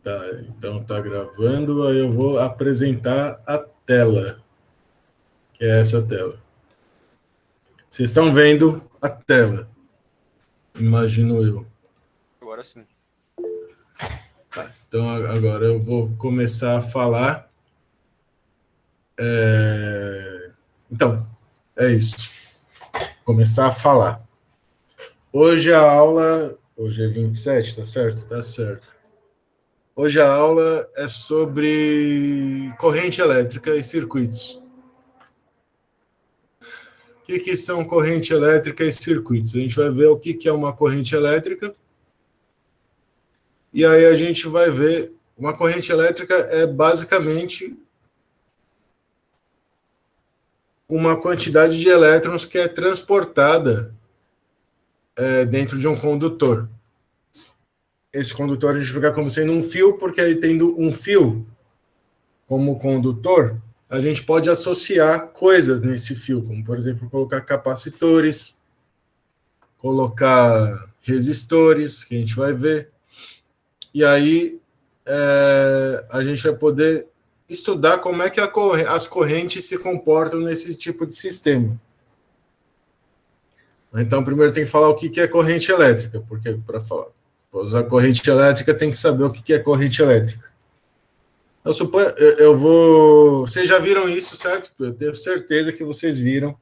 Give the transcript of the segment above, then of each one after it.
Tá, então tá gravando, aí eu vou apresentar a tela, que é essa tela. Vocês estão vendo a tela, imagino eu. Agora sim. Tá, então agora eu vou começar a falar. Então, é isso. Começar a falar. Hoje é 27, tá certo? Tá certo. Hoje a aula é sobre corrente elétrica e circuitos. O que são corrente elétrica e circuitos? A gente vai ver o que é uma corrente elétrica. E aí a gente vai ver, uma corrente elétrica é basicamente uma quantidade de elétrons que é transportada dentro de um condutor. Esse condutor a gente vai como sendo um fio, porque aí tendo um fio como condutor, a gente pode associar coisas nesse fio, como por exemplo colocar capacitores, colocar resistores, que a gente vai ver. E aí a gente vai poder estudar como é que as correntes se comportam nesse tipo de sistema. Então, primeiro tem que falar o que é corrente elétrica, porque para usar corrente elétrica tem que saber o que é corrente elétrica. Eu suponho, eu vou. Vocês já viram isso, certo? Eu tenho certeza que vocês viram.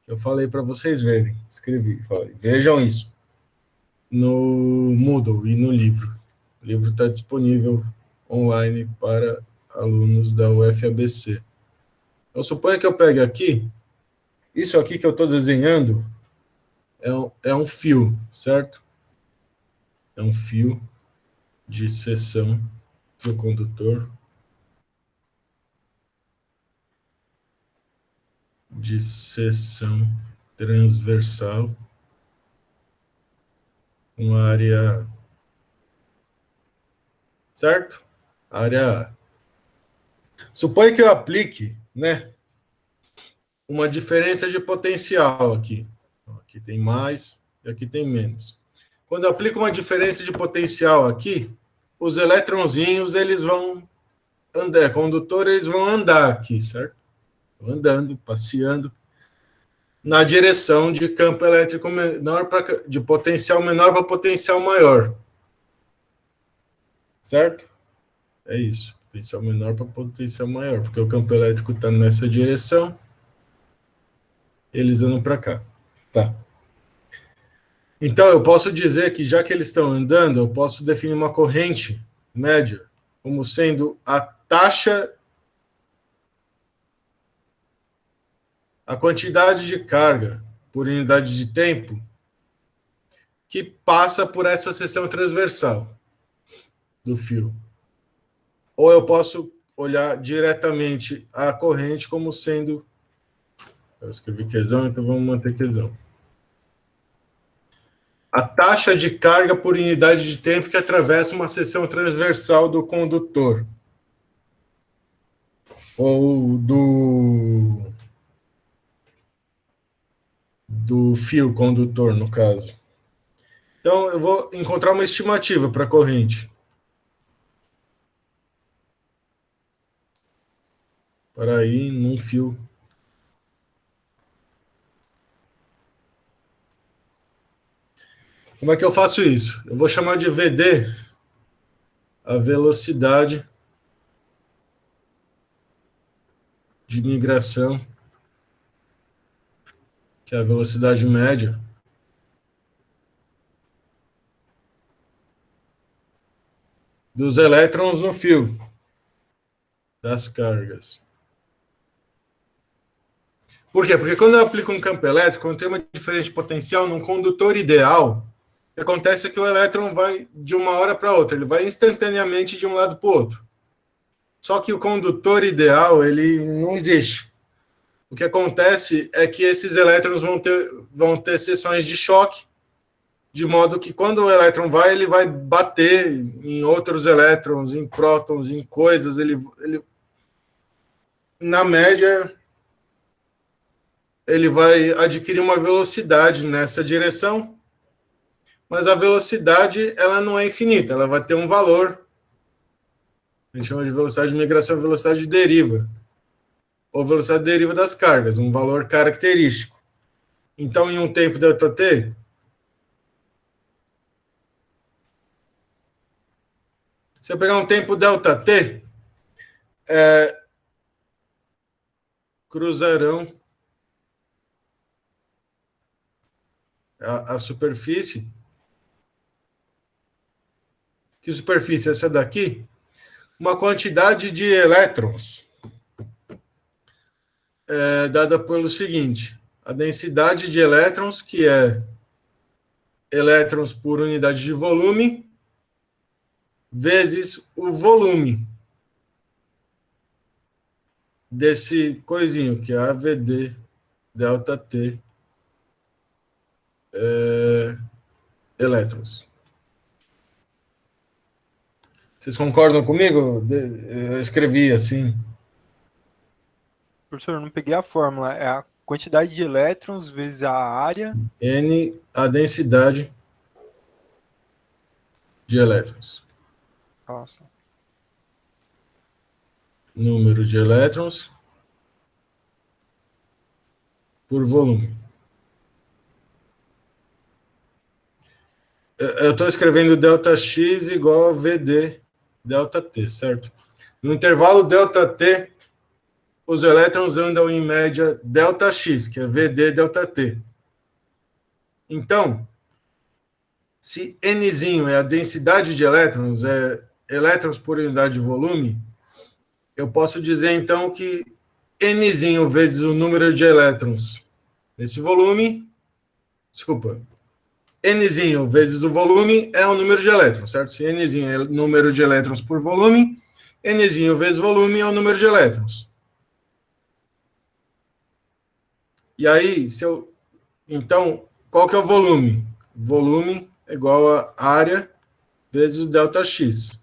Eu falei para vocês verem, escrevi, falei, vejam isso no Moodle e no livro. O livro está disponível online para alunos da UFABC. Eu suponho que eu pegue aqui, isso aqui que eu estou desenhando é um fio, certo? É um fio de seção do condutor, de seção transversal, uma área, certo? Área A. Suponha que eu aplique, né, uma diferença de potencial aqui. Aqui tem mais e aqui tem menos. Quando eu aplico uma diferença de potencial aqui, os eletronzinhos, eles vão andar, condutores, eles vão andar aqui, certo? Andando, passeando, na direção de campo elétrico menor de potencial menor para potencial maior. Certo? É isso. Potencial menor para potencial maior, porque o campo elétrico está nessa direção, eles andam para cá. Tá. Então, eu posso dizer que, já que eles estão andando, eu posso definir uma corrente média como sendo a taxa, a quantidade de carga por unidade de tempo que passa por essa seção transversal do fio. Ou eu posso olhar diretamente a corrente como sendo... Eu escrevi quezão, então vamos manter quezão. A taxa de carga por unidade de tempo que atravessa uma seção transversal do condutor. Ou do fio condutor, no caso. Então, eu vou encontrar uma estimativa para a corrente. Para ir num fio. Como é que eu faço isso? Eu vou chamar de VD a velocidade de migração, que é a velocidade média dos elétrons no fio, das cargas. Por quê? Porque quando eu aplico um campo elétrico, quando tem uma diferença de potencial num condutor ideal, o que acontece é que o elétron vai de uma hora para outra, ele vai instantaneamente de um lado para o outro. Só que o condutor ideal, ele não existe. O que acontece é que esses elétrons vão ter seções de choque, de modo que quando o elétron vai, ele vai bater em outros elétrons, em prótons, em coisas, ele na média, ele vai adquirir uma velocidade nessa direção, mas a velocidade ela não é infinita, ela vai ter um valor A gente chama de velocidade de migração, velocidade de deriva, ou velocidade de deriva das cargas, um valor característico. Então, em um tempo ΔT, se eu pegar um tempo ΔT, cruzarão a superfície. Que superfície? Essa daqui? Uma quantidade de elétrons dada pelo seguinte: a densidade de elétrons, que é elétrons por unidade de volume, vezes o volume desse coisinho, que é AVD ΔT elétrons. Vocês concordam comigo? Eu escrevi assim. Professor, eu não peguei a fórmula. É a quantidade de elétrons vezes a área. N, a densidade de elétrons. Nossa. Número de elétrons por volume. Eu estou escrevendo ΔX igual a VD ΔT, certo? No intervalo ΔT, os elétrons andam em média ΔX, que é VD ΔT. Então, se Nzinho é a densidade de elétrons, é elétrons por unidade de volume, eu posso dizer, então, que Nzinho vezes o número de elétrons nesse volume, desculpa, Nzinho vezes o volume é o número de elétrons, certo? Se Nzinho é o número de elétrons por volume, Nzinho vezes volume é o número de elétrons. E aí, então, qual que é o volume? Volume é igual a área vezes o ΔX.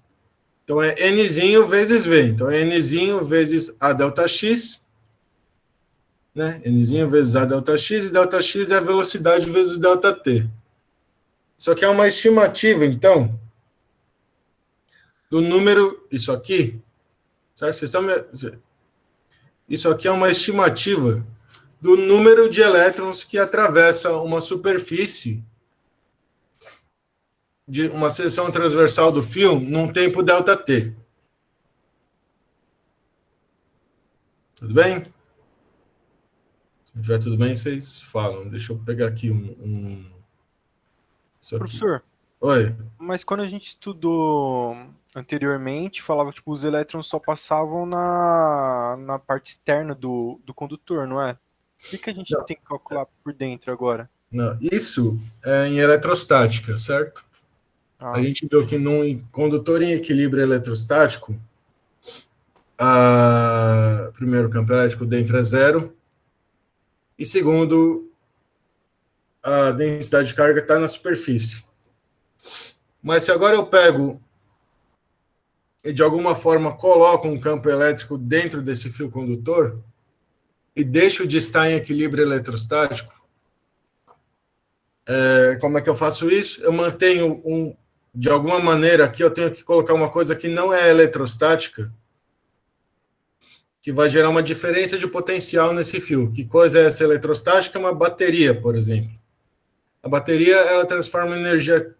Então, é Nzinho vezes V. Então, é Nzinho vezes A ΔX, né? Nzinho vezes A ΔX, e ΔX é a velocidade vezes ΔT. Isso aqui é uma estimativa, então, do número... Isso aqui, certo? Isso aqui é uma estimativa do número de elétrons que atravessa uma superfície de uma seção transversal do fio num tempo ΔT. Tudo bem? Se não tiver tudo bem, vocês falam. Deixa eu pegar aqui isso aqui. Professor, Oi. mas quando a gente estudou anteriormente, falava que tipo, os elétrons só passavam na parte externa do condutor, não é? O que a gente Não. tem que calcular por dentro agora? Não, isso é em eletrostática, certo? A gente viu que num condutor em equilíbrio eletrostático, primeiro, o campo elétrico dentro é zero, e segundo, a densidade de carga está na superfície. Mas se agora eu pego e de alguma forma coloco um campo elétrico dentro desse fio condutor e deixo de estar em equilíbrio eletrostático, como é que eu faço isso? Eu mantenho de alguma maneira aqui, eu tenho que colocar uma coisa que não é eletrostática, que vai gerar uma diferença de potencial nesse fio. Que coisa é essa eletrostática? Uma bateria, por exemplo. A bateria, ela transforma energia...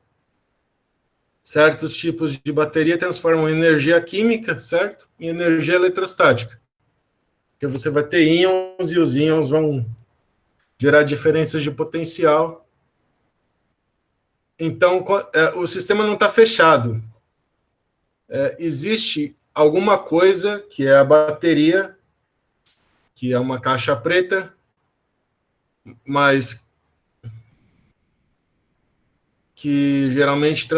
Certos tipos de bateria transformam energia química, certo? Em energia eletrostática. Porque você vai ter íons e os íons vão gerar diferenças de potencial. Então, o sistema não está fechado. Existe alguma coisa, que é a bateria, que é uma caixa preta, mas que geralmente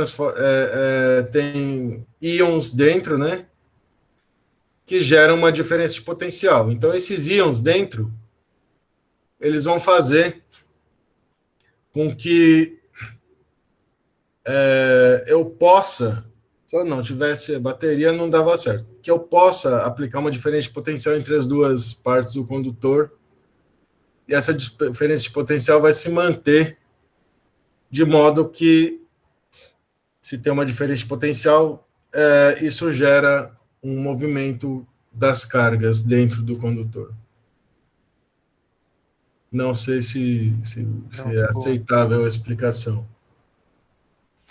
tem íons dentro, né? Que geram uma diferença de potencial. Então, esses íons dentro, eles vão fazer com que eu possa, se eu não tivesse bateria, não dava certo, que eu possa aplicar uma diferença de potencial entre as duas partes do condutor, e essa diferença de potencial vai se manter de modo que, se tem uma diferença de potencial, isso gera um movimento das cargas dentro do condutor. Não sei se Não, é pô, aceitável a explicação.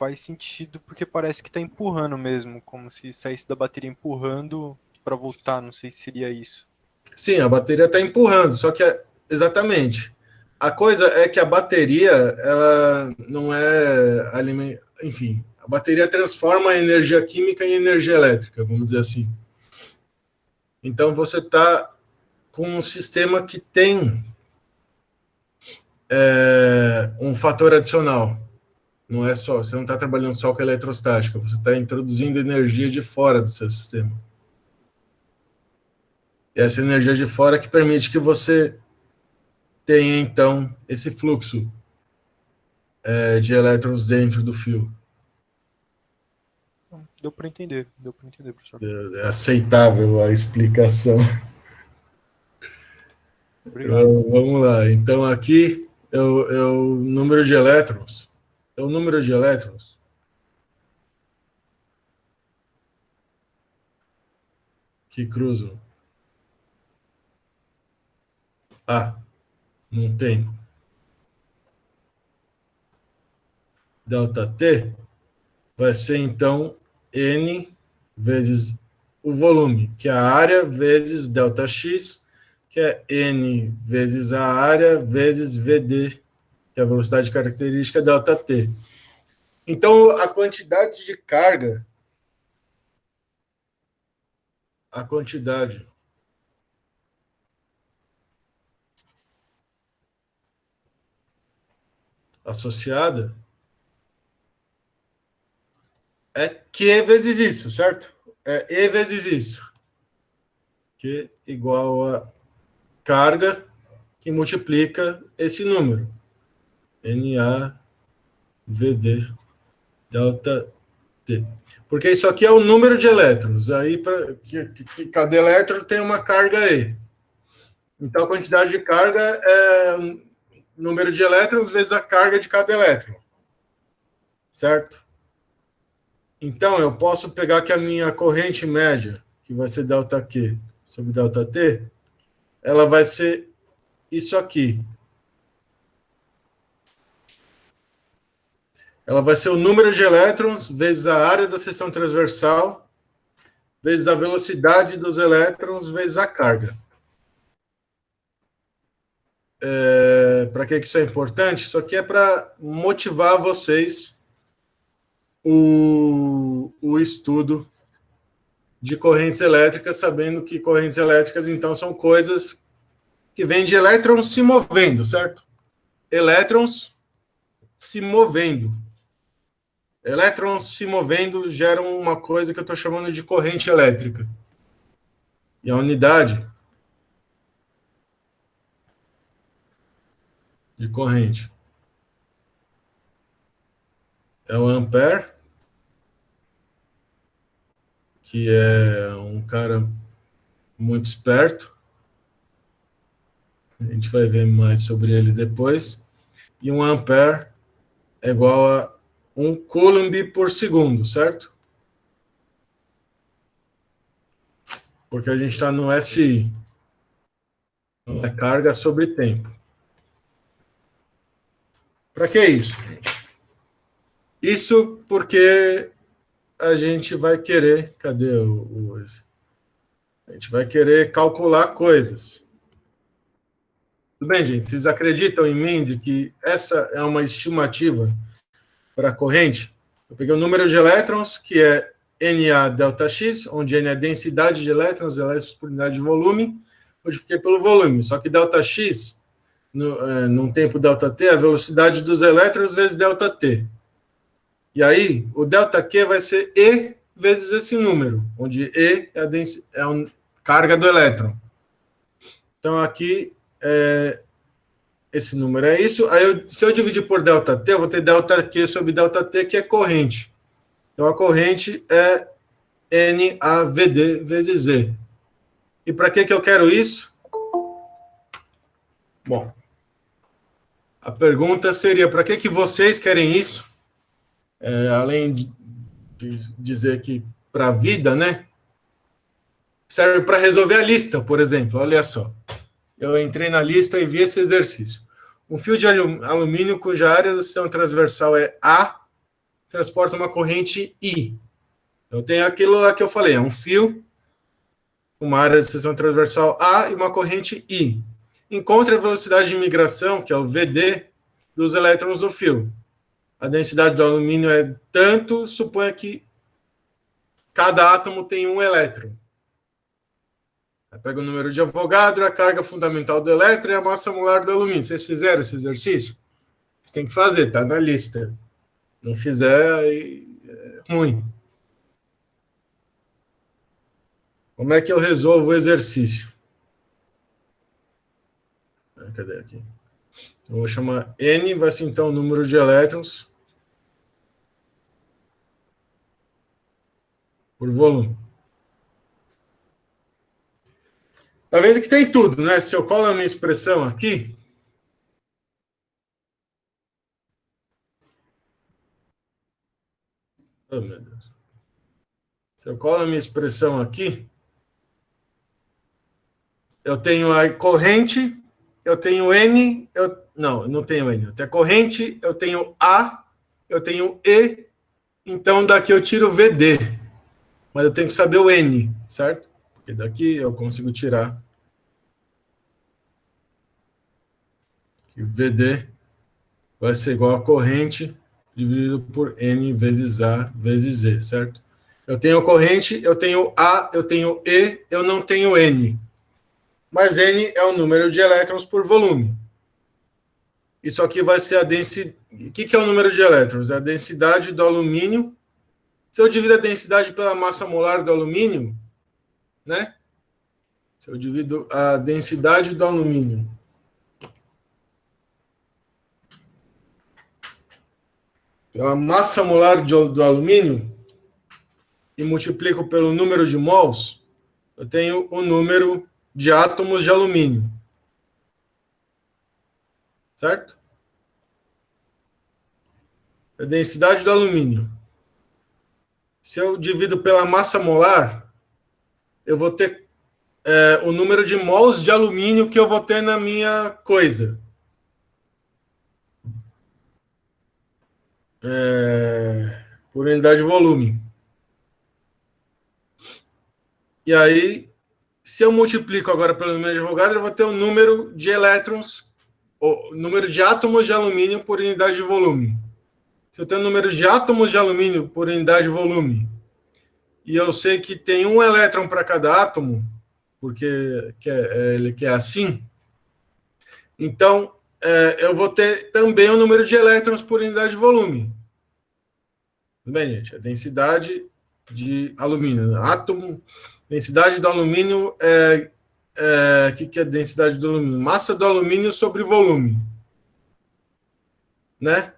faz sentido porque parece que tá empurrando mesmo, como se saísse da bateria empurrando para voltar, não sei se seria isso. Sim, a bateria está empurrando, só que exatamente. A coisa é que a bateria, ela não é enfim, a bateria transforma a energia química em energia elétrica, vamos dizer assim. Então você está com um sistema que tem um fator adicional. Não é só, você não está trabalhando só com a eletrostática, você está introduzindo energia de fora do seu sistema. E essa energia de fora que permite que você tenha, então, esse fluxo de elétrons dentro do fio. Deu para entender, professor. É aceitável a explicação. Obrigado. Vamos lá. Então, aqui é o número de elétrons. É o número de elétrons que cruzam num tempo delta t, vai ser, então, N vezes o volume, que é a área, vezes delta x, que é N vezes a área, vezes VD, que é a velocidade característica delta t. Então, a quantidade de carga, a quantidade associada é Q vezes isso, certo? É E vezes isso. Q igual a carga que multiplica esse número. NaVd delta T. Porque isso aqui é o número de elétrons. Aí, que cada elétron tem uma carga E. Então, a quantidade de carga é o número de elétrons vezes a carga de cada elétron. Certo? Então, eu posso pegar que a minha corrente média, que vai ser ΔQ sobre ΔT, ela vai ser isso aqui. Ela vai ser o número de elétrons vezes a área da seção transversal, vezes a velocidade dos elétrons, vezes a carga. Para que isso é importante? Isso aqui é para motivar vocês o estudo de correntes elétricas, sabendo que correntes elétricas, então, são coisas que vêm de elétrons se movendo, certo? Elétrons se movendo. Elétrons se movendo geram uma coisa que eu estou chamando de corrente elétrica. E a unidade de corrente é o ampere, que é um cara muito esperto. A gente vai ver mais sobre ele depois. E um ampere é igual a 1 coulomb por segundo, certo? Porque a gente está no SI. É carga sobre tempo. Para que isso, gente? Isso porque a gente vai querer... Cadê a gente vai querer calcular coisas. Tudo bem, gente? Vocês acreditam em mim de que essa é uma estimativa para a corrente? Eu peguei o número de elétrons, que é Na delta X, onde N é a densidade de elétrons por unidade de volume, multipliquei pelo volume. Só que delta X, num tempo delta T, é a velocidade dos elétrons vezes delta T. E aí, o delta Q vai ser E vezes esse número, onde E é a carga do elétron. Então, aqui, esse número é isso. Aí, se eu dividir por delta T, eu vou ter delta Q sobre delta T, que é corrente. Então, a corrente é NaVd vezes Z. E para que eu quero isso? Bom, a pergunta seria, para que vocês querem isso? Além de dizer que para a vida, né? serve para resolver a lista, por exemplo. Olha só. Eu entrei na lista e vi esse exercício. Um fio de alumínio cuja área da seção transversal é A transporta uma corrente I. Então tem aquilo lá que eu falei, é um fio, uma área de seção transversal A e uma corrente I. Encontre a velocidade de migração, que é o VD, dos elétrons no fio. A densidade do alumínio é tanto, suponha que cada átomo tem um elétron. Pega o número de Avogadro, a carga fundamental do elétron e a massa molar do alumínio. Vocês fizeram esse exercício? Vocês têm que fazer, tá na lista. Não fizer, aí é ruim. Como é que eu resolvo o exercício? Cadê aqui? Eu vou chamar N, vai ser então o número de elétrons por volume. Tá vendo que tem tudo, né? Se eu colo a minha expressão aqui, oh, meu Deus. Se eu colo a minha expressão aqui, eu tenho a corrente, eu tenho N, não, não tenho N. Eu tenho a corrente, eu tenho A, eu tenho E, então daqui eu tiro o VD. Mas eu tenho que saber o N, certo? Porque daqui eu consigo tirar que VD vai ser igual a corrente dividido por N vezes A vezes Z, certo? Eu tenho corrente, eu tenho A, eu tenho E, eu não tenho N. Mas N é o número de elétrons por volume. Isso aqui vai ser a densidade. O que é o número de elétrons? É a densidade do alumínio. Se eu divido a densidade pela massa molar do alumínio, né? Se eu divido a densidade do alumínio pela massa molar do alumínio e multiplico pelo número de mols, eu tenho o número de átomos de alumínio. Certo? A densidade do alumínio. Se eu divido pela massa molar, eu vou ter o número de mols de alumínio que eu vou ter na minha coisa. Por unidade de volume. E aí, se eu multiplico agora pelo número de Avogadro, eu vou ter o número de elétrons, o número de átomos de alumínio por unidade de volume. Se eu tenho o número de átomos de alumínio por unidade de volume, e eu sei que tem um elétron para cada átomo, porque ele é assim, então eu vou ter também o número de elétrons por unidade de volume. Tudo bem, gente? A densidade de alumínio. Átomo, densidade do alumínio o que é a densidade do alumínio? Massa do alumínio sobre volume. Né?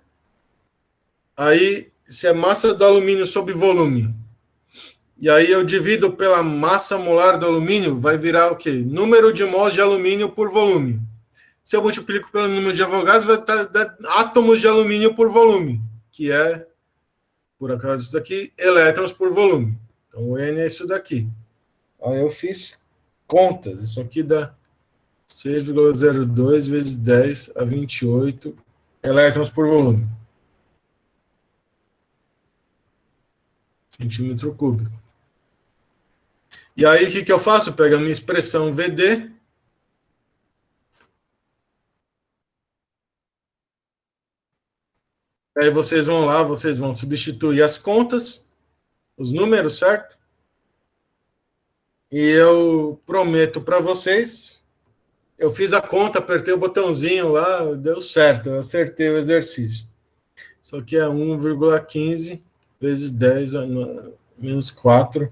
Aí, se é massa do alumínio sobre volume, e aí eu divido pela massa molar do alumínio, vai virar o quê? Número de mols de alumínio por volume. Se eu multiplico pelo número de Avogadro, vai dar átomos de alumínio por volume, que é, por acaso, isso daqui, elétrons por volume. Então, o N é isso daqui. Aí eu fiz contas. Isso aqui dá 6,02 vezes 10 a 28 elétrons por volume. Centímetro cúbico. E aí, o que eu faço? Eu pego a minha expressão VD. Aí vocês vão lá, vocês vão substituir as contas, os números, certo? E eu prometo para vocês, eu fiz a conta, apertei o botãozinho lá, deu certo, eu acertei o exercício. Isso aqui é 1,15 vezes 10 a menos 4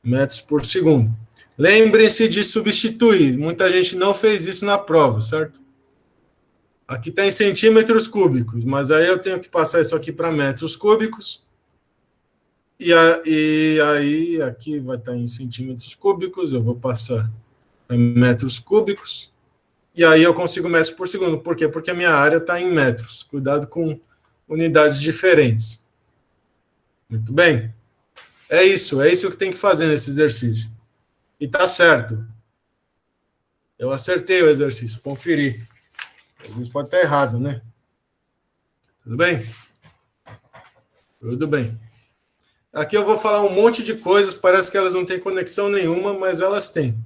metros por segundo. Lembrem-se de substituir. Muita gente não fez isso na prova, certo? Aqui está em centímetros cúbicos, mas aí eu tenho que passar isso aqui para metros cúbicos. E aí aqui vai estar em centímetros cúbicos, eu vou passar para metros cúbicos. E aí eu consigo metros por segundo. Por quê? Porque a minha área está em metros. Cuidado com unidades diferentes. Muito bem. É isso que tem que fazer nesse exercício. E tá certo. Eu acertei o exercício, conferi. Às vezes pode estar errado, né? Tudo bem? Tudo bem. Aqui eu vou falar um monte de coisas, parece que elas não têm conexão nenhuma, mas elas têm.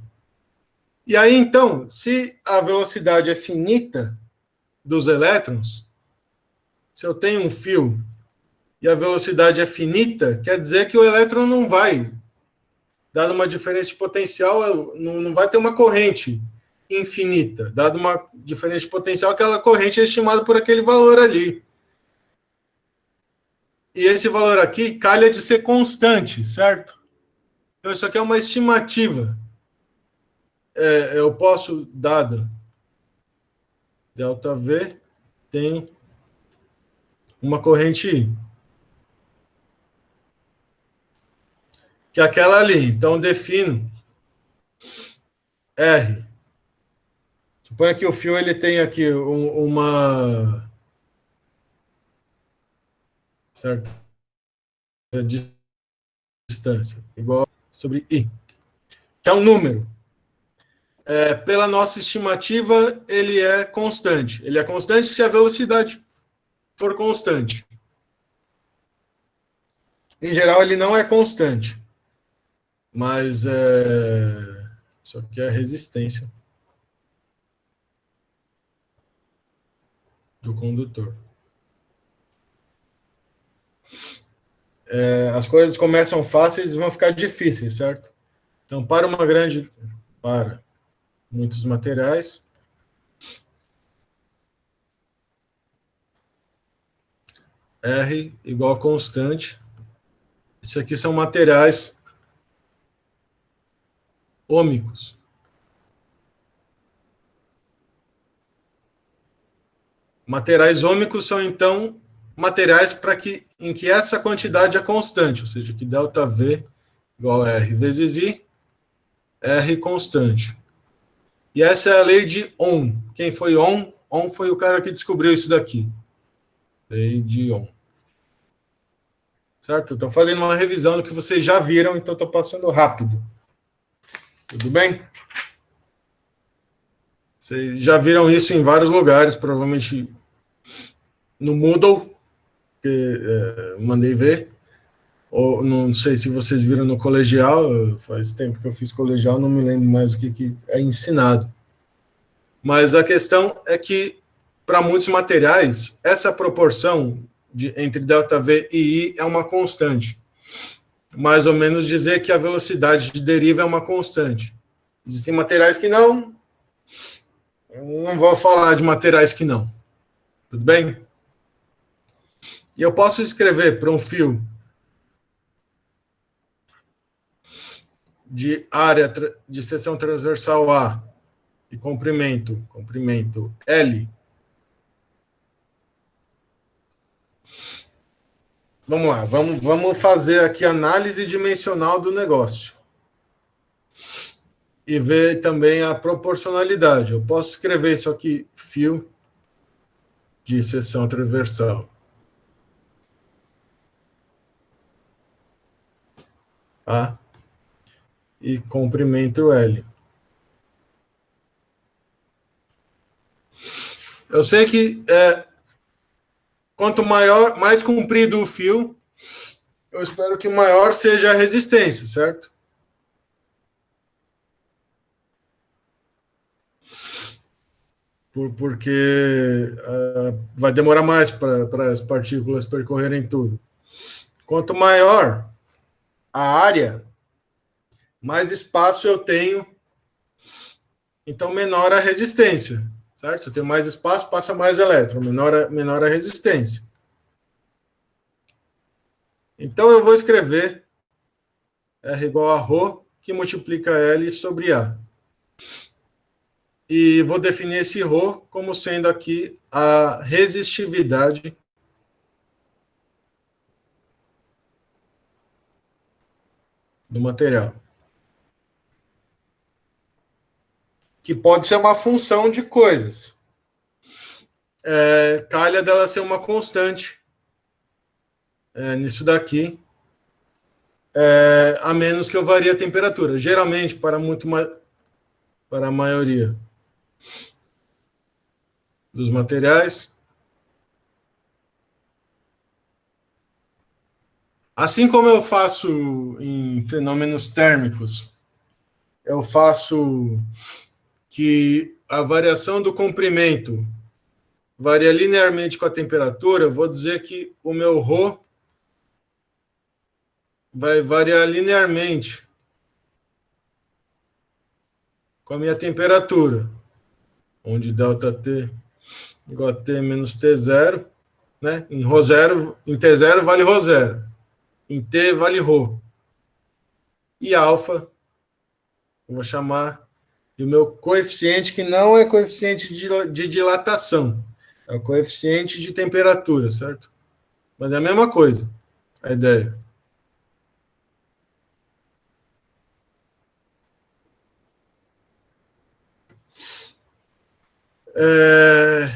E aí, então, se a velocidade é finita dos elétrons, se eu tenho um fio e a velocidade é finita, quer dizer que o elétron não vai, dado uma diferença de potencial, não vai ter uma corrente infinita. Dado uma diferença de potencial, aquela corrente é estimada por aquele valor ali. E esse valor aqui calha de ser constante, certo? Então, isso aqui é uma estimativa. Eu posso, dado ΔV, tem uma corrente I, que é aquela ali. Então, defino R. Suponha que o fio ele tem aqui uma certa distância, igual sobre I, que é um número. Pela nossa estimativa, ele é constante. Ele é constante se a velocidade for constante. Em geral, ele não é constante. Mas isso aqui é a resistência do condutor. As coisas começam fáceis e vão ficar difíceis, certo? Então, para muitos materiais, R igual a constante. Isso aqui são materiais ômicos. Materiais ômicos são, então, materiais em que essa quantidade é constante, ou seja, que ΔV igual a R vezes I, R constante. E essa é a lei de Ohm. Quem foi Ohm? Ohm foi o cara que descobriu isso daqui. Lei de Ohm. Certo? Estou fazendo uma revisão do que vocês já viram, então estou passando rápido. Tudo bem? Vocês já viram isso em vários lugares, provavelmente no Moodle, que mandei ver. Ou não sei se vocês viram no colegial, faz tempo que eu fiz colegial, não me lembro mais o que é ensinado. Mas a questão é que, para muitos materiais, essa proporção entre ΔV e I é uma constante. Mais ou menos dizer que a velocidade de deriva é uma constante. Existem materiais que não. Não vou falar de materiais que não. Tudo bem? E eu posso escrever para um fio de área de seção transversal A e comprimento L. Vamos lá, vamos fazer aqui análise dimensional do negócio. E ver também a proporcionalidade. Eu posso escrever isso aqui, fio de seção transversal. A e comprimento L. Eu sei que quanto mais comprido o fio, eu espero que maior seja a resistência, certo? Porque vai demorar mais para as partículas percorrerem tudo. Quanto maior a área, mais espaço eu tenho, então menor a resistência, certo? Se eu tenho mais espaço, passa mais elétron, menor a resistência. Então eu vou escrever R igual a ρ, que multiplica L sobre A. E vou definir esse ρ como sendo aqui a resistividade do material. Que pode ser uma função de coisas. Calha dela ser uma constante nisso daqui. a menos que eu varie a temperatura. Geralmente, para a maioria dos materiais. Assim como eu faço em fenômenos térmicos, eu faço que a variação do comprimento varia linearmente com a temperatura, eu vou dizer que o meu ρ vai variar linearmente com a minha temperatura, onde ΔT igual a T menos T0, né? Em ρ0, em T0 vale ρ0, em T vale ρ. E alfa, eu vou chamar de meu coeficiente, que não é coeficiente de dilatação, é o coeficiente de temperatura, certo? Mas é a mesma coisa, a ideia.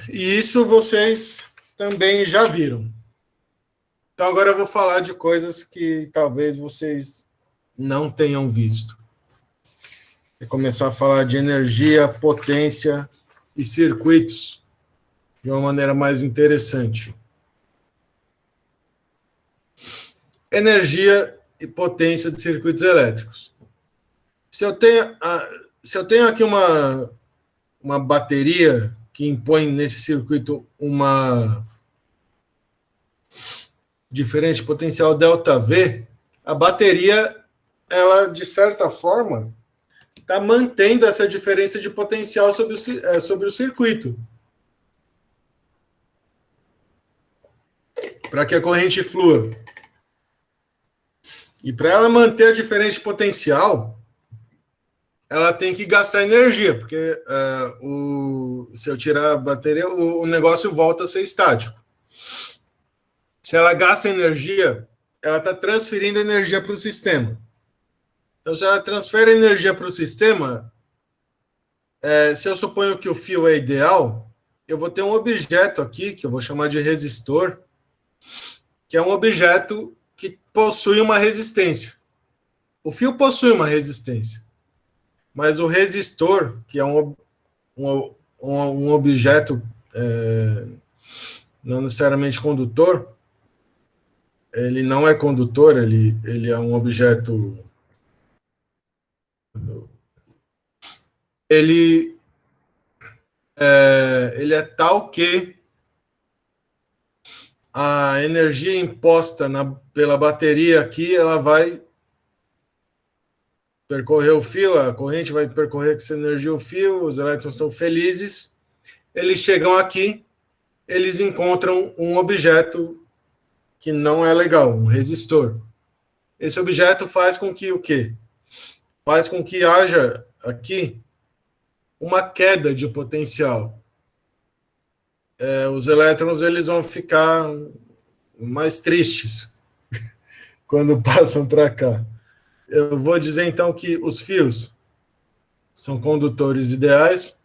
E isso vocês também já viram. Então agora eu vou falar de coisas que talvez vocês não tenham visto. Vou começar a falar de energia, potência e circuitos de uma maneira mais interessante. Energia e potência de circuitos elétricos. Se eu tenho aqui uma bateria que impõe nesse circuito uma diferença potencial ΔV, a bateria, ela, de certa forma, está mantendo essa diferença de potencial sobre o circuito. Para que a corrente flua. E para ela manter a diferença de potencial, ela tem que gastar energia, porque se eu tirar a bateria, o negócio volta a ser estático. Se ela gasta energia, ela está transferindo energia para o sistema. Então, se ela transfere energia para o sistema, se eu suponho que o fio é ideal, eu vou ter um objeto aqui, que eu vou chamar de resistor, que é um objeto que possui uma resistência. O fio possui uma resistência, mas o resistor, que é um objeto não necessariamente condutor, ele não é condutor, ele é um objeto. Ele é tal que a energia imposta pela bateria aqui, ela vai percorrer o fio, a corrente vai percorrer com essa energia o fio, os elétrons estão felizes, eles chegam aqui, eles encontram um objeto que não é legal, um resistor. Esse objeto faz com que o quê? Faz com que haja aqui uma queda de potencial. Os elétrons eles vão ficar mais tristes quando passam para cá. Eu vou dizer então que os fios são condutores ideais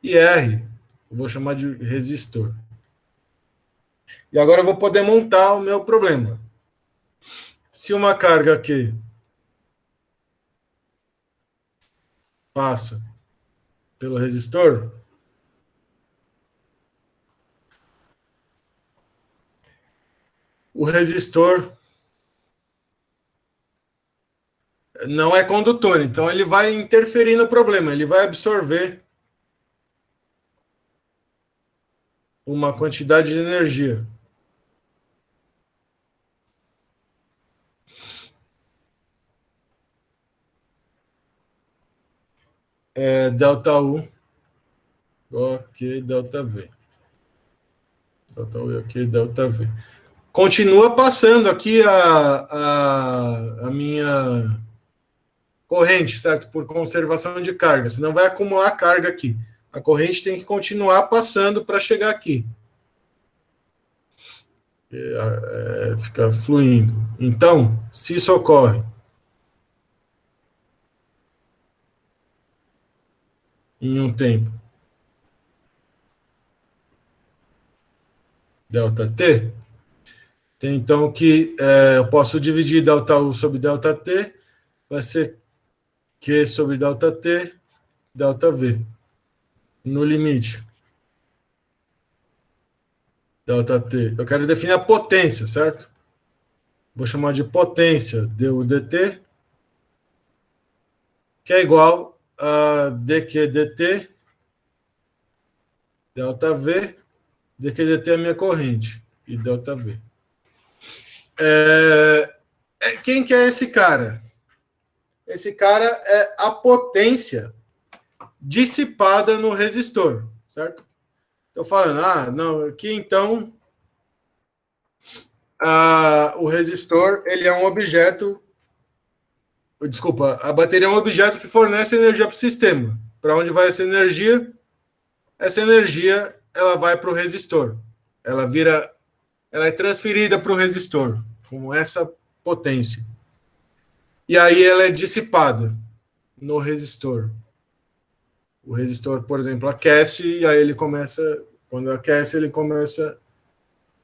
e R eu vou chamar de resistor. E agora eu vou poder montar o meu problema. Se uma carga aqui passa pelo resistor, o resistor não é condutor, então ele vai interferir no problema, ele vai absorver uma quantidade de energia. Delta U, ok, delta V. Delta U, ok, delta V. Continua passando aqui a minha corrente, certo? Por conservação de carga, senão vai acumular carga aqui. A corrente tem que continuar passando para chegar aqui. Fica fluindo. Então, se isso ocorre em um tempo delta t, Tem então que eu posso dividir ΔU sobre ΔT, vai ser Q sobre ΔT, ΔV, no limite. ΔT. Eu quero definir a potência, certo? Vou chamar de potência du dt, que é igual a dq dt, ΔV, dq dt é a minha corrente, e ΔV. Quem que é esse cara? Esse cara é a potência dissipada no resistor, certo? Estou falando, não, aqui então o resistor ele é um objeto, desculpa, a bateria é um objeto que fornece energia para o sistema. Para onde vai essa energia? Essa energia ela vai para o resistor. Ela é transferida para o resistor com essa potência. E aí ela é dissipada no resistor. O resistor, por exemplo, aquece e aí ele começa, quando aquece, ele começa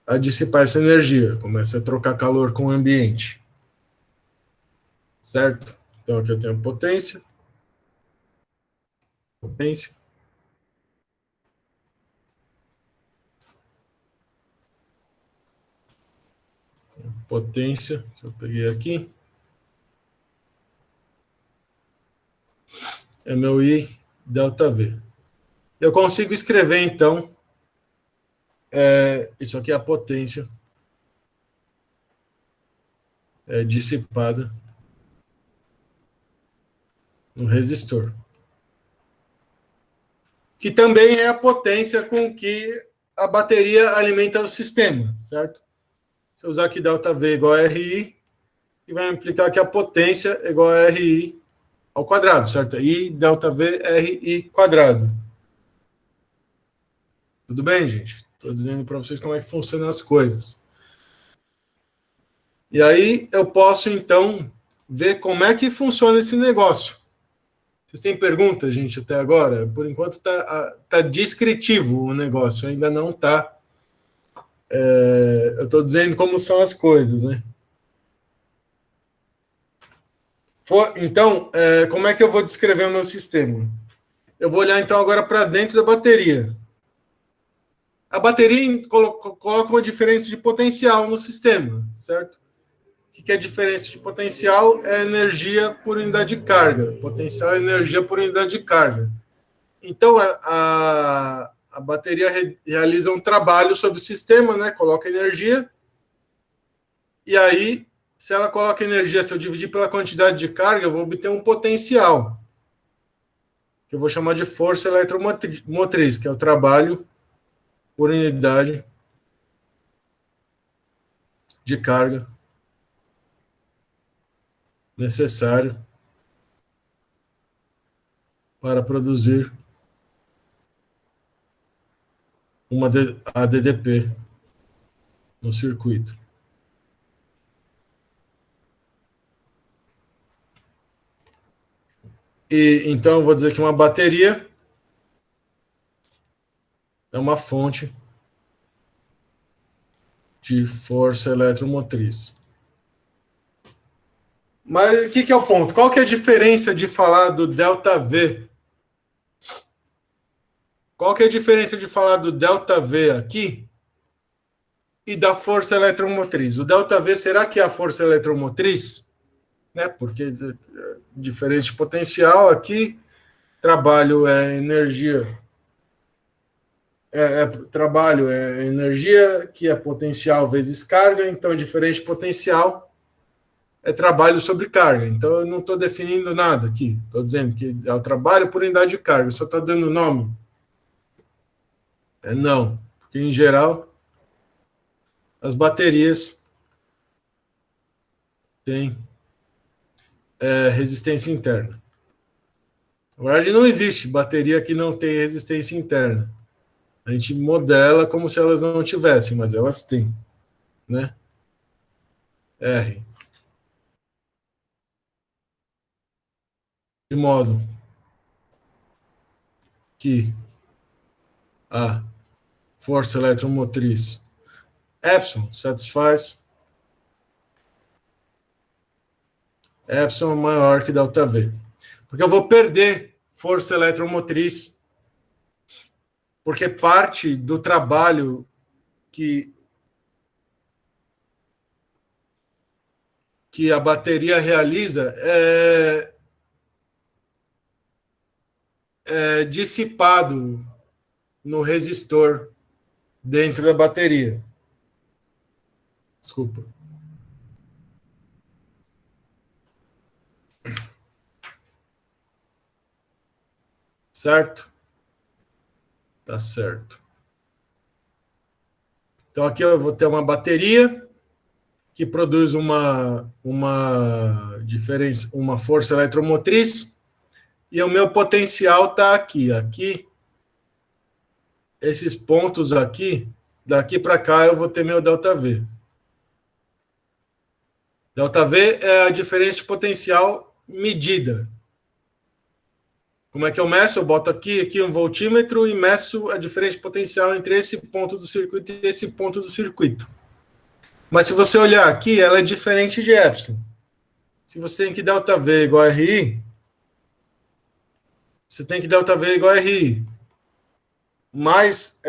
a dissipar essa energia, começa a trocar calor com o ambiente. Certo? Então aqui eu tenho potência. Potência. Potência, que eu peguei aqui. É meu I ΔV. Eu consigo escrever, então, isso aqui é a potência dissipada no resistor. Que também é a potência com que a bateria alimenta o sistema, certo? Se eu usar aqui ΔV igual a RI, e vai implicar que a potência é igual a RI ao quadrado, certo? I ΔV RI quadrado. Tudo bem, gente? Estou dizendo para vocês como é que funcionam as coisas. E aí eu posso, então, ver como é que funciona esse negócio. Vocês têm perguntas, gente, até agora? Por enquanto está descritivo o negócio, ainda não está. Eu estou dizendo como são as coisas, né? Então, como é que eu vou descrever o meu sistema? Eu vou olhar, então, agora para dentro da bateria. A bateria coloca uma diferença de potencial no sistema, certo? O que é a diferença de potencial? É energia por unidade de carga. Potencial é energia por unidade de carga. Então, a bateria realiza um trabalho sobre o sistema, né? Coloca energia. E aí, se ela coloca energia, se eu dividir pela quantidade de carga, eu vou obter um potencial, que eu vou chamar de força eletromotriz, que é o trabalho por unidade de carga necessário para produzir uma ADDP no circuito. E então eu vou dizer que uma bateria é uma fonte de força eletromotriz. Mas o que é o ponto? Qual que é a diferença de falar do ΔV? Qual que é a diferença de falar do ΔV aqui e da força eletromotriz? O ΔV será que é a força eletromotriz? Né? Porque diferente de potencial aqui, trabalho é energia. Trabalho é energia, que é potencial vezes carga, então diferente de potencial é trabalho sobre carga. Então eu não estou definindo nada aqui. Estou dizendo que é o trabalho por unidade de carga. Só está dando nome? Não. Porque em geral as baterias têm resistência interna. Na verdade, não existe bateria que não tem resistência interna. A gente modela como se elas não tivessem, mas elas têm, né? R. De modo que a força eletromotriz Epsilon satisfaz Epsilon é maior que ΔV. Porque eu vou perder força eletromotriz, porque parte do trabalho que a bateria realiza é dissipado no resistor dentro da bateria. Desculpa. Certo? Tá certo. Então aqui eu vou ter uma bateria que produz uma diferença, uma força eletromotriz, e o meu potencial está aqui. Aqui, esses pontos aqui, daqui para cá eu vou ter meu ΔV. ΔV é a diferença de potencial medida. Como é que eu meço? Eu boto aqui um voltímetro e meço a diferença de potencial entre esse ponto do circuito e esse ponto do circuito. Mas se você olhar aqui, ela é diferente de epsilon. Se você tem que ΔV igual a RI, você tem que ΔV igual a RI. Mas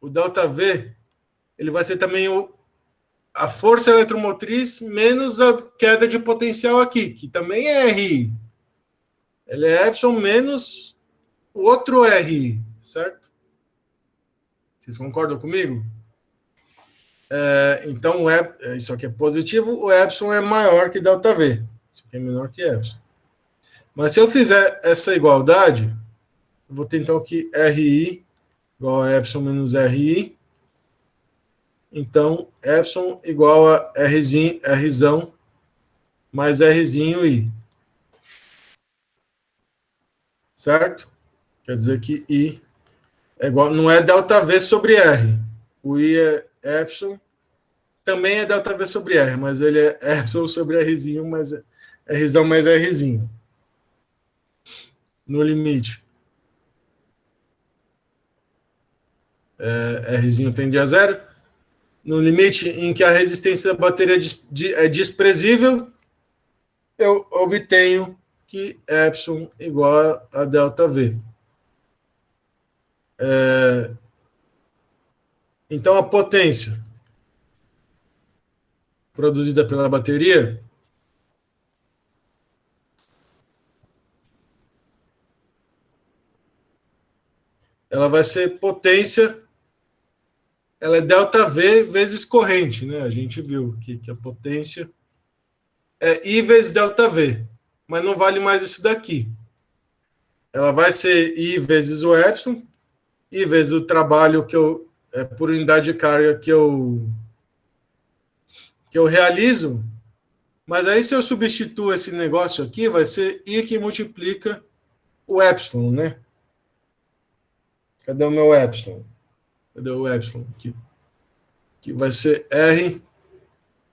o ΔV ele vai ser também a força eletromotriz menos a queda de potencial aqui, que também é RI. Ele é epsilon menos o outro RI, certo? Vocês concordam comigo? Então, isso aqui é positivo, o epsilon é maior que ΔV. Isso aqui é menor que epsilon. Mas se eu fizer essa igualdade, eu vou ter então aqui RI igual a epsilon menos RI. Então, epsilon igual a Rzão mais Rzinho I. Certo? Quer dizer que I é igual, não é ΔV sobre R. O I é epsilon, também é ΔV sobre R, mas ele é epsilon sobre Rzinho mais Rzão mais Rzinho. No limite. Rzinho tende a zero. No limite em que a resistência da bateria é desprezível, eu obtenho que epsilon igual a ΔV. Então, a potência produzida pela bateria ela vai ser potência, ela é ΔV vezes corrente, né? A gente viu que a potência é I vezes ΔV, mas não vale mais isso daqui. Ela vai ser I vezes o epsilon, I vezes o trabalho por unidade de carga que eu realizo, mas aí se eu substituo esse negócio aqui, vai ser I que multiplica o epsilon, né? Cadê o meu epsilon? Cadê o epsilon aqui? Que vai ser R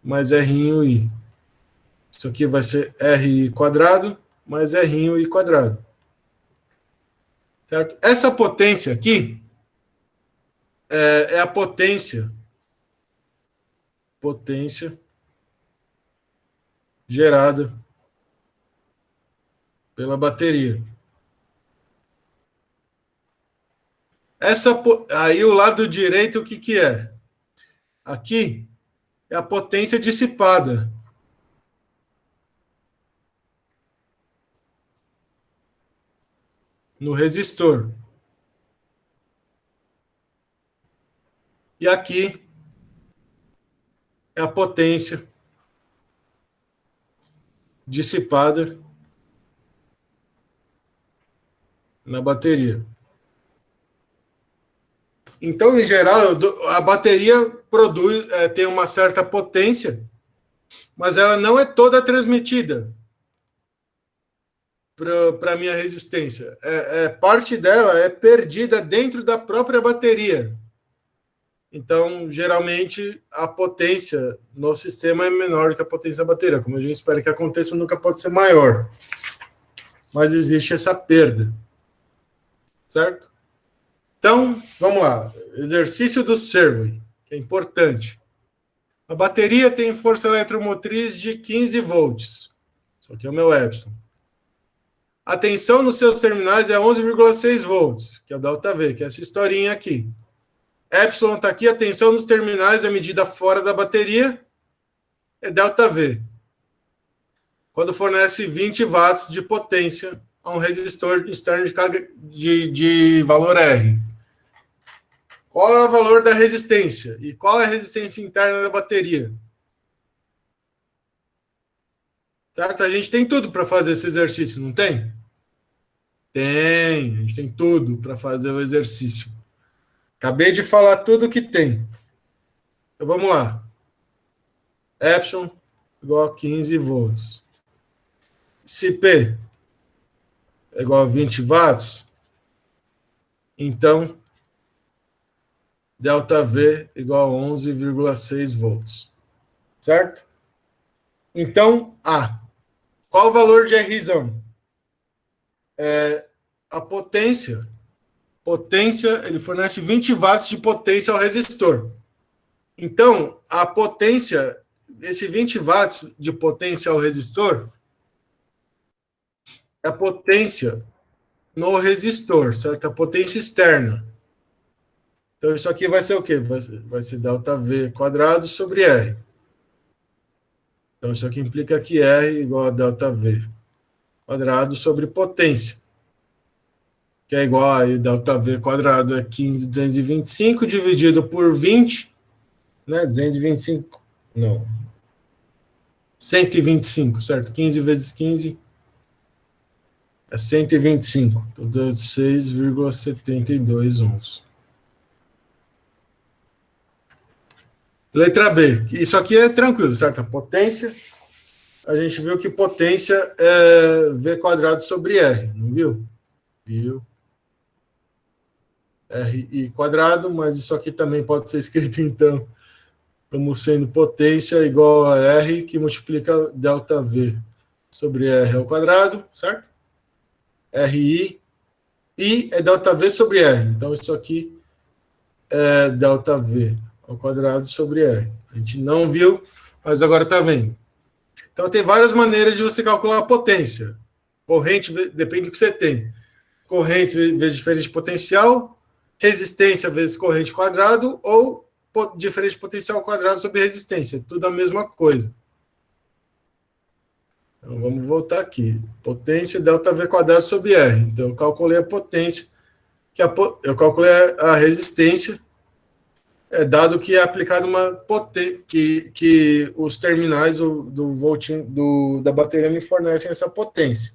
mais R'inho I. Isso aqui vai ser RI quadrado mais R'inho I quadrado. Certo? Essa potência aqui é a potência gerada pela bateria. Aí o lado direito, o que é? Aqui é a potência dissipada. No resistor. E aqui é a potência dissipada na bateria. Então, em geral, a bateria tem uma certa potência, mas ela não é toda transmitida para a minha resistência. Parte dela é perdida dentro da própria bateria. Então, geralmente, a potência no sistema é menor que a potência da bateria. Como a gente espera que aconteça, nunca pode ser maior. Mas existe essa perda. Certo? Então, vamos lá. Exercício do Serway, que é importante. A bateria tem força eletromotriz de 15 volts. Isso aqui é o meu epsilon. A tensão nos seus terminais é 11,6 volts, que é o ΔV, que é essa historinha aqui. Epsilon está aqui, a tensão nos terminais é medida fora da bateria, é ΔV. Quando fornece 20 watts de potência a um resistor externo de carga de valor R. Qual é o valor da resistência? E qual é a resistência interna da bateria? Certo? A gente tem tudo para fazer esse exercício, não tem? Tem, a gente tem tudo para fazer o exercício. Acabei de falar tudo que tem. Então vamos lá. Epsilon igual a 15 volts. Se P é igual a 20 watts, então ΔV igual a 11,6 volts. Certo? Então, A. Qual o valor de Rzão? A potência. Potência, ele fornece 20 watts de potência ao resistor. Então, a potência, esse 20 watts de potência ao resistor, é a potência no resistor, certo? A potência externa. Então, isso aqui vai ser o quê? Vai ser ΔV quadrado sobre R. Então, isso aqui implica que R igual a ΔV quadrado sobre potência, que é igual a ΔV quadrado é 15.225 dividido por 20, né? 225, não. 125, certo? 15 vezes 15 é 125. Então, deu 6,72 ohms. Letra B. Isso aqui é tranquilo, certo? A potência, a gente viu que potência é V quadrado sobre R, não viu? Viu? RI quadrado, mas isso aqui também pode ser escrito, então, como sendo potência igual a R, que multiplica ΔV sobre R ao quadrado, certo? RI, I é ΔV sobre R, então isso aqui é ΔV ao quadrado sobre R. A gente não viu, mas agora está vendo. Então, tem várias maneiras de você calcular a potência. Corrente depende do que você tem. Corrente vezes diferente potencial, resistência vezes corrente quadrado, ou diferente potencial quadrado sobre resistência. Tudo a mesma coisa. Então, vamos voltar aqui. Potência ΔV quadrado sobre R. Então, eu calculei a potência, eu calculei a resistência, dado que é aplicada uma potência, que os terminais do voltinho da bateria me fornecem essa potência.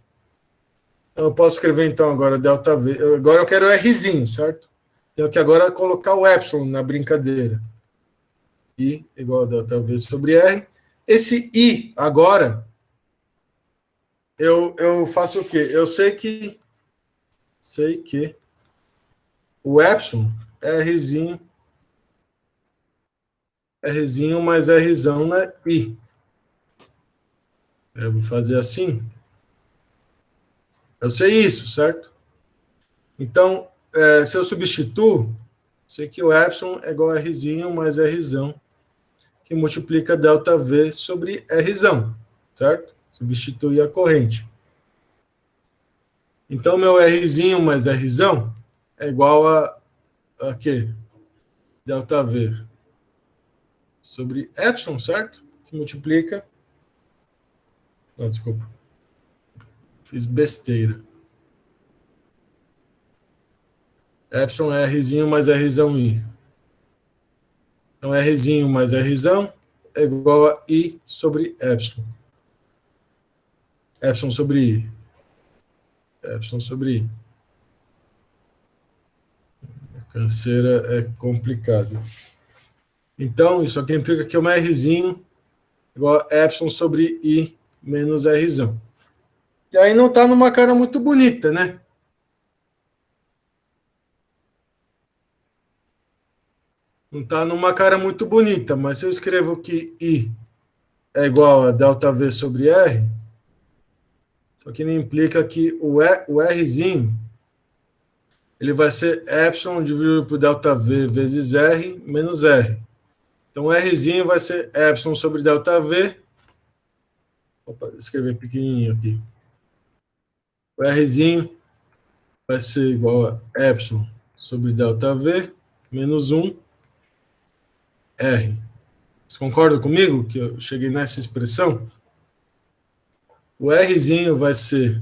Então, eu posso escrever, então, agora ΔV. Agora eu quero o Rzinho, certo? Tenho que agora colocar o epsilon na brincadeira. I igual a ΔV sobre R. Esse I, agora, eu faço o quê? Eu sei que o epsilon é Rzinho mais Rzão na I. Eu vou fazer assim. Eu sei isso, certo? Então, se eu substituo, sei que o epsilon é igual a Rzinho mais Rzão, que multiplica ΔV sobre Rzão, certo? Substituir a corrente. Então, meu Rzinho mais Rzão é igual a quê? ΔV sobre epsilon, certo? Que multiplica... Não, desculpa. Fiz besteira. Epsilon é Rzinho mais Rzão I. Então, Rzinho mais Rzão é igual a I sobre epsilon. Epsilon sobre I. Epsilon sobre I. A canseira é complicada. Então, isso aqui implica que o Rzinho é igual a epsilon sobre I menos Rzão. E aí não está numa cara muito bonita, né? Não está numa cara muito bonita, mas se eu escrevo que I é igual a ΔV sobre R, só que não implica que o Rzinho ele vai ser epsilon dividido por ΔV vezes R menos R. Então, Rzinho vai ser epsilon sobre ΔV. Opa, escrever pequenininho aqui. O Rzinho vai ser igual a epsilon sobre ΔV menos 1 R. Vocês concordam comigo que eu cheguei nessa expressão? O Rzinho vai ser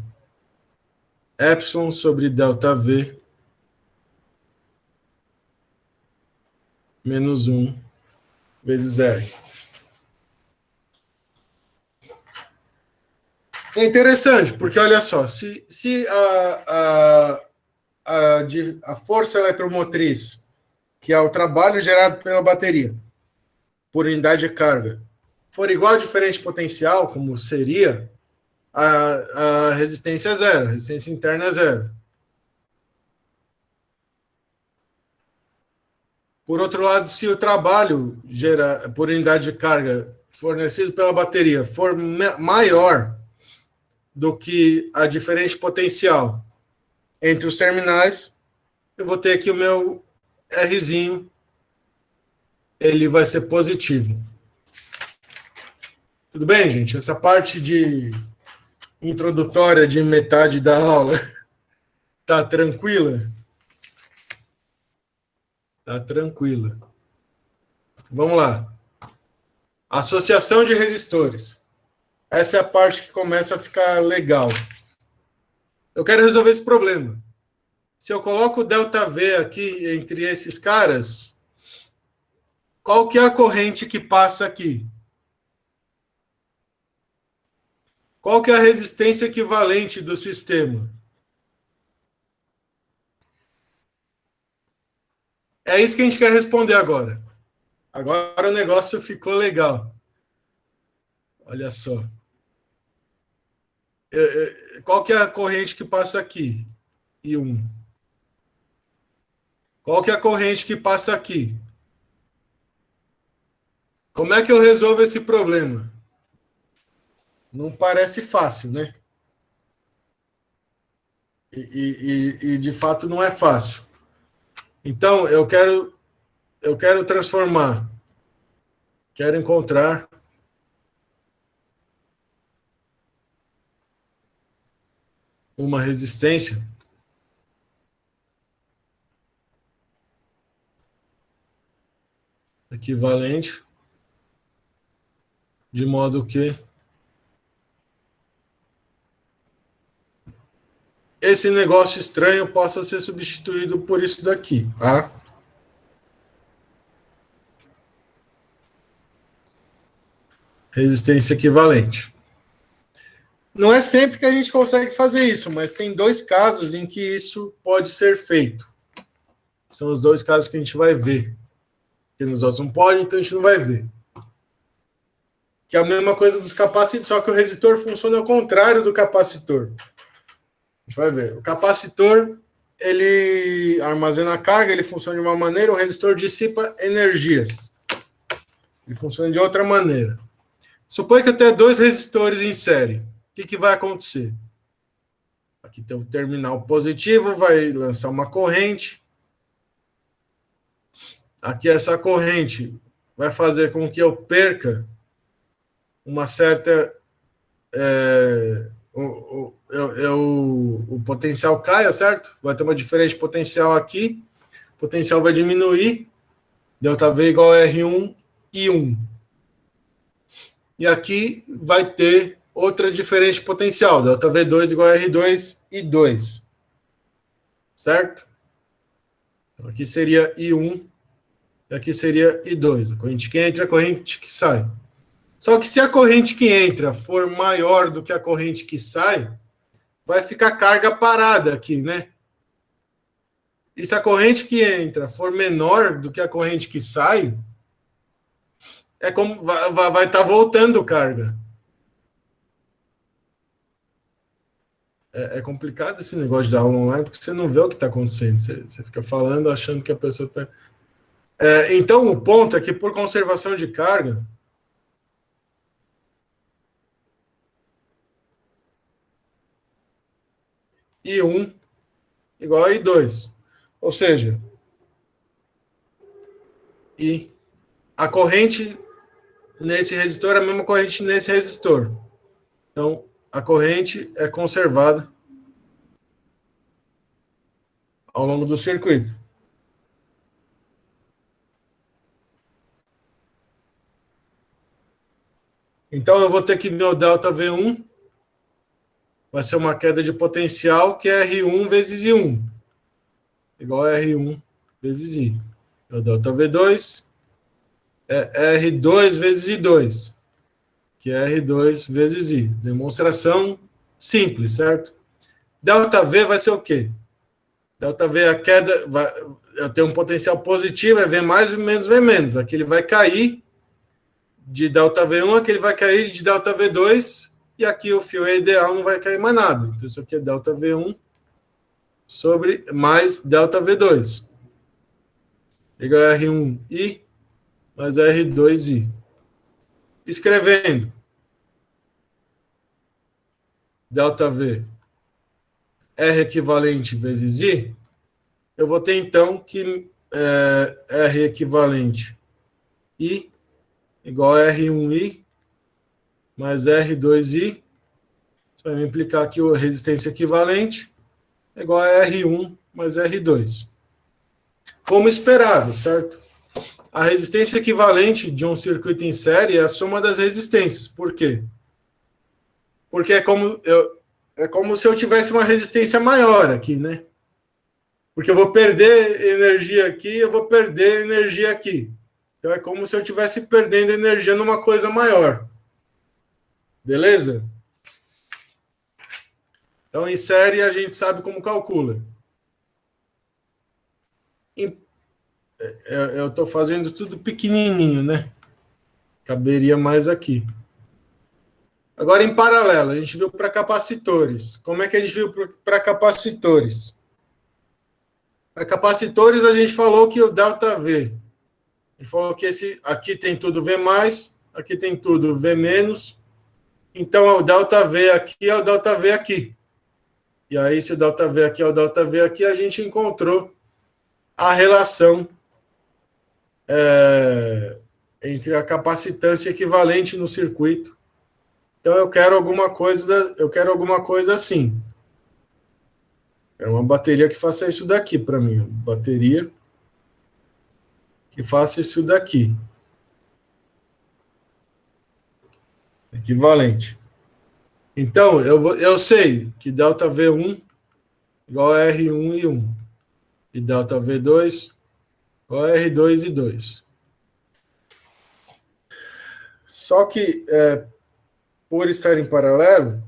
epsilon sobre ΔV menos 1 vezes R. É interessante, porque olha só, se a força eletromotriz, que é o trabalho gerado pela bateria, por unidade de carga, for igual a diferente potencial, como seria, a resistência é zero, a resistência interna é zero. Por outro lado, se o trabalho por unidade de carga fornecido pela bateria for maior do que a diferente potencial entre os terminais, eu vou ter aqui o meu Rzinho, ele vai ser positivo. Tudo bem, gente? Essa parte de introdutória de metade da aula tá tranquila? Tá tranquila. Vamos lá. Associação de resistores. Essa é a parte que começa a ficar legal. Eu quero resolver esse problema. Se eu coloco o ΔV aqui entre esses caras, qual que é a corrente que passa aqui? Qual que é a resistência equivalente do sistema? É isso que a gente quer responder agora. Agora o negócio ficou legal. Olha só. Qual que é a corrente que passa aqui? I1. Qual que é a corrente que passa aqui? Como é que eu resolvo esse problema? Não parece fácil, né? E de fato não é fácil. Então, eu quero transformar, quero encontrar uma resistência equivalente, de modo que esse negócio estranho possa ser substituído por isso daqui, tá? Resistência equivalente. Não é sempre que a gente consegue fazer isso, mas tem dois casos em que isso pode ser feito. São os dois casos que a gente vai ver. Que nos outros não pode, então a gente não vai ver. Que é a mesma coisa dos capacitores, só que o resistor funciona ao contrário do capacitor. A gente vai ver. O capacitor, ele armazena carga, ele funciona de uma maneira, o resistor dissipa energia. Ele funciona de outra maneira. Suponha que eu tenha dois resistores em série. O que vai acontecer? Aqui tem um terminal positivo, vai lançar uma corrente. Aqui essa corrente vai fazer com que eu perca uma certa... o potencial caia, certo? Vai ter uma diferença de potencial aqui. O potencial vai diminuir. ΔV igual a R1 e 1. E aqui vai ter outra diferença de potencial. ΔV2 igual a R2 e 2. Certo? Então, aqui seria I1 e aqui seria I2. A corrente que entra e a corrente que sai. Só que se a corrente que entra for maior do que a corrente que sai, vai ficar carga parada aqui, né? E se a corrente que entra for menor do que a corrente que sai, é como vai estar voltando carga. É complicado esse negócio de aula online, porque você não vê o que está acontecendo. Você fica falando, achando que a pessoa está... então, o ponto é que, por conservação de carga, I1 igual a I2. Ou seja, IA a corrente nesse resistor é a mesma corrente nesse resistor. Então, a corrente é conservada ao longo do circuito. Então, eu vou ter que meu delta V1 vai ser uma queda de potencial que é R1 vezes I1, igual a R1 vezes I. O delta V2 é R2 vezes I2, que é R2 vezes I. Demonstração simples, certo? Delta V vai ser o quê? Delta V, a queda, eu tenho um potencial positivo, é V mais, menos, V menos. Aqui ele vai cair de delta V1, aqui ele vai cair de delta V2, e aqui o fio é ideal, não vai cair mais nada. Então, isso aqui é delta V1 sobre mais delta V2. Igual a R1I mais R2I. Escrevendo delta V R equivalente vezes I, eu vou ter então que R equivalente I igual a R1I mais R2I. Isso vai me implicar que a resistência equivalente é igual a R1 mais R2. Como esperado, certo? A resistência equivalente de um circuito em série é a soma das resistências. Por quê? Porque é como se eu tivesse uma resistência maior aqui, né? Porque eu vou perder energia aqui, eu vou perder energia aqui. Então é como se eu estivesse perdendo energia numa coisa maior. Beleza? Então, em série, a gente sabe como calcula. Eu estou fazendo tudo pequenininho, né? Caberia mais aqui. Agora, em paralelo, a gente viu para capacitores. Como é que a gente viu para capacitores? Para capacitores, a gente falou que o delta V. A gente falou que esse aqui tem tudo V+, aqui tem tudo V-. Então, o delta V aqui é o delta V aqui. E aí, se o delta V aqui é o delta V aqui, a gente encontrou a relação entre a capacitância equivalente no circuito. Então, eu quero alguma coisa assim. É uma bateria que faça isso daqui para mim. Bateria que faça isso daqui. Equivalente. Então, eu sei que delta V1 igual a R1 e 1. E delta V2 igual a R2 e 2. Só que, por estar em paralelo,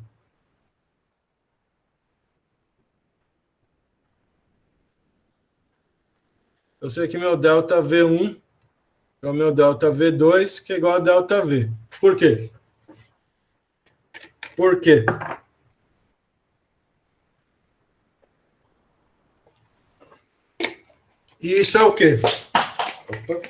eu sei que meu delta V1 é o meu delta V2, que é igual a delta V. Por quê? Por quê? E isso é o quê? Opa.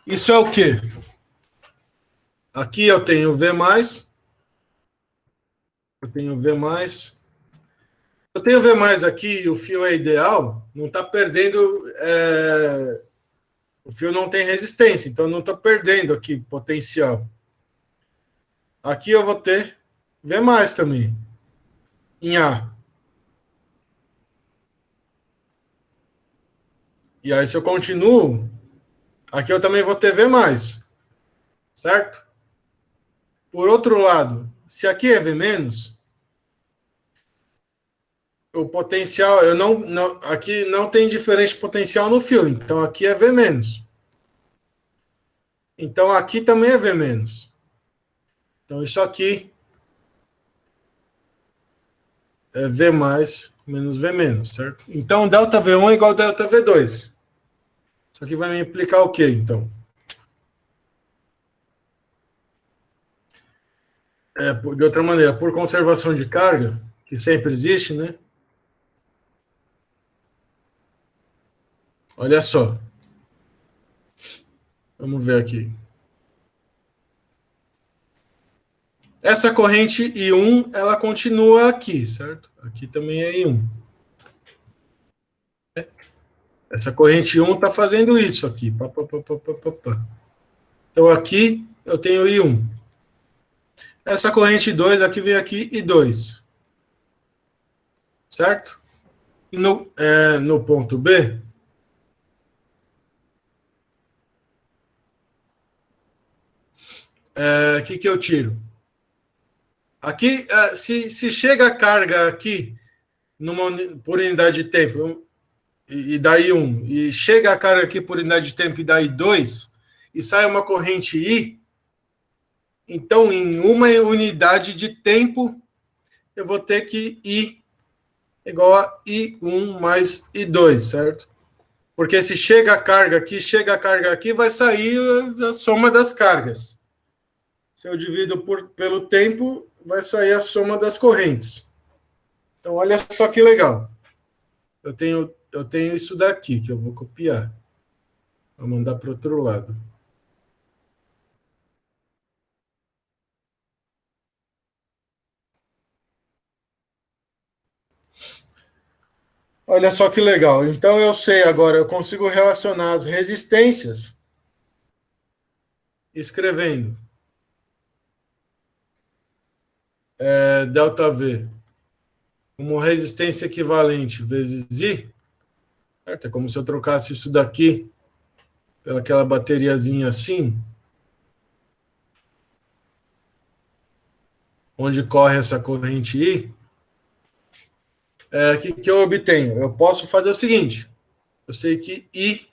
Isso é o quê? Aqui eu tenho V+, eu tenho V+, eu tenho V+ aqui e o fio é ideal, não está perdendo, o fio não tem resistência, então não estou perdendo aqui potencial. Aqui eu vou ter V+ também, em A. E aí se eu continuo, aqui eu também vou ter V+, certo? Por outro lado, se aqui é V-, o potencial, aqui não tem diferente potencial no fio, então aqui é V-. Então aqui também é V-. Então isso aqui é V+, menos V-, certo? Então delta V1 é igual a delta V2. Isso aqui vai me implicar o quê, então? De outra maneira, por conservação de carga, que sempre existe, né? Olha só. Vamos ver aqui. Essa corrente I1, ela continua aqui, certo? Aqui também é I1. Essa corrente 1 está fazendo isso aqui. Pá, pá, pá, pá, pá, pá, pá. Então aqui eu tenho I1. Essa corrente 2 aqui vem aqui I2. Certo? E no ponto B, o que eu tiro? Aqui, se chega a carga aqui por unidade de tempo, e daí 1, e chega a carga aqui por unidade de tempo e daí 2, e sai uma corrente I, então em uma unidade de tempo eu vou ter que I igual a I1 mais I2, certo? Porque se chega a carga aqui, vai sair a soma das cargas. Se eu divido pelo tempo, vai sair a soma das correntes. Então, olha só que legal. Eu tenho isso daqui, que eu vou copiar. Vou mandar para o outro lado. Olha só que legal. Então, eu sei agora, eu consigo relacionar as resistências escrevendo ΔV como resistência equivalente vezes I. Certo? É como se eu trocasse isso daqui pelaquela bateriazinha assim, onde corre essa corrente I. Que eu obtenho? Eu posso fazer o seguinte: eu sei que I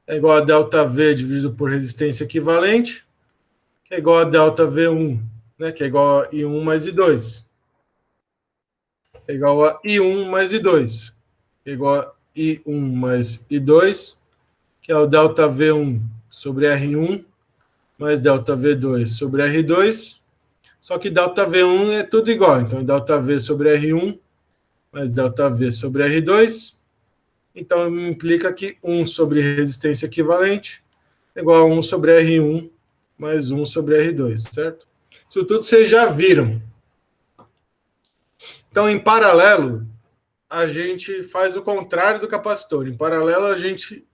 é igual a ΔV dividido por resistência equivalente, que é igual a ΔV1, né, que é igual a I1 mais I2. É igual a I1 mais I2. É igual a I1 mais I2, que é o ΔV1 sobre R1 mais ΔV2 sobre R2. Só que ΔV1 é tudo igual. Então, é ΔV sobre R1 mais ΔV sobre R2. Então, implica que 1 sobre resistência equivalente é igual a 1 sobre R1 mais 1 sobre R2, certo? Isso tudo vocês já viram. Então, em paralelo, a gente faz o contrário do capacitor. Em paralelo, a gente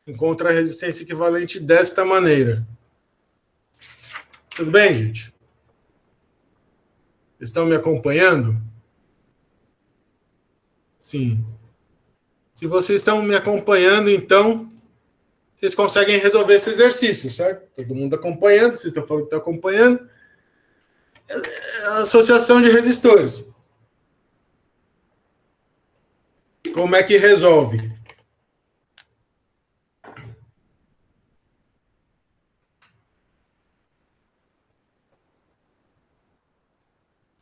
encontra a resistência equivalente desta maneira. Tudo bem, gente? Estão me acompanhando? Sim. Se vocês estão me acompanhando, então vocês conseguem resolver esse exercício, certo? Todo mundo acompanhando, vocês estão falando que estão acompanhando. É a associação de resistores. Como é que resolve?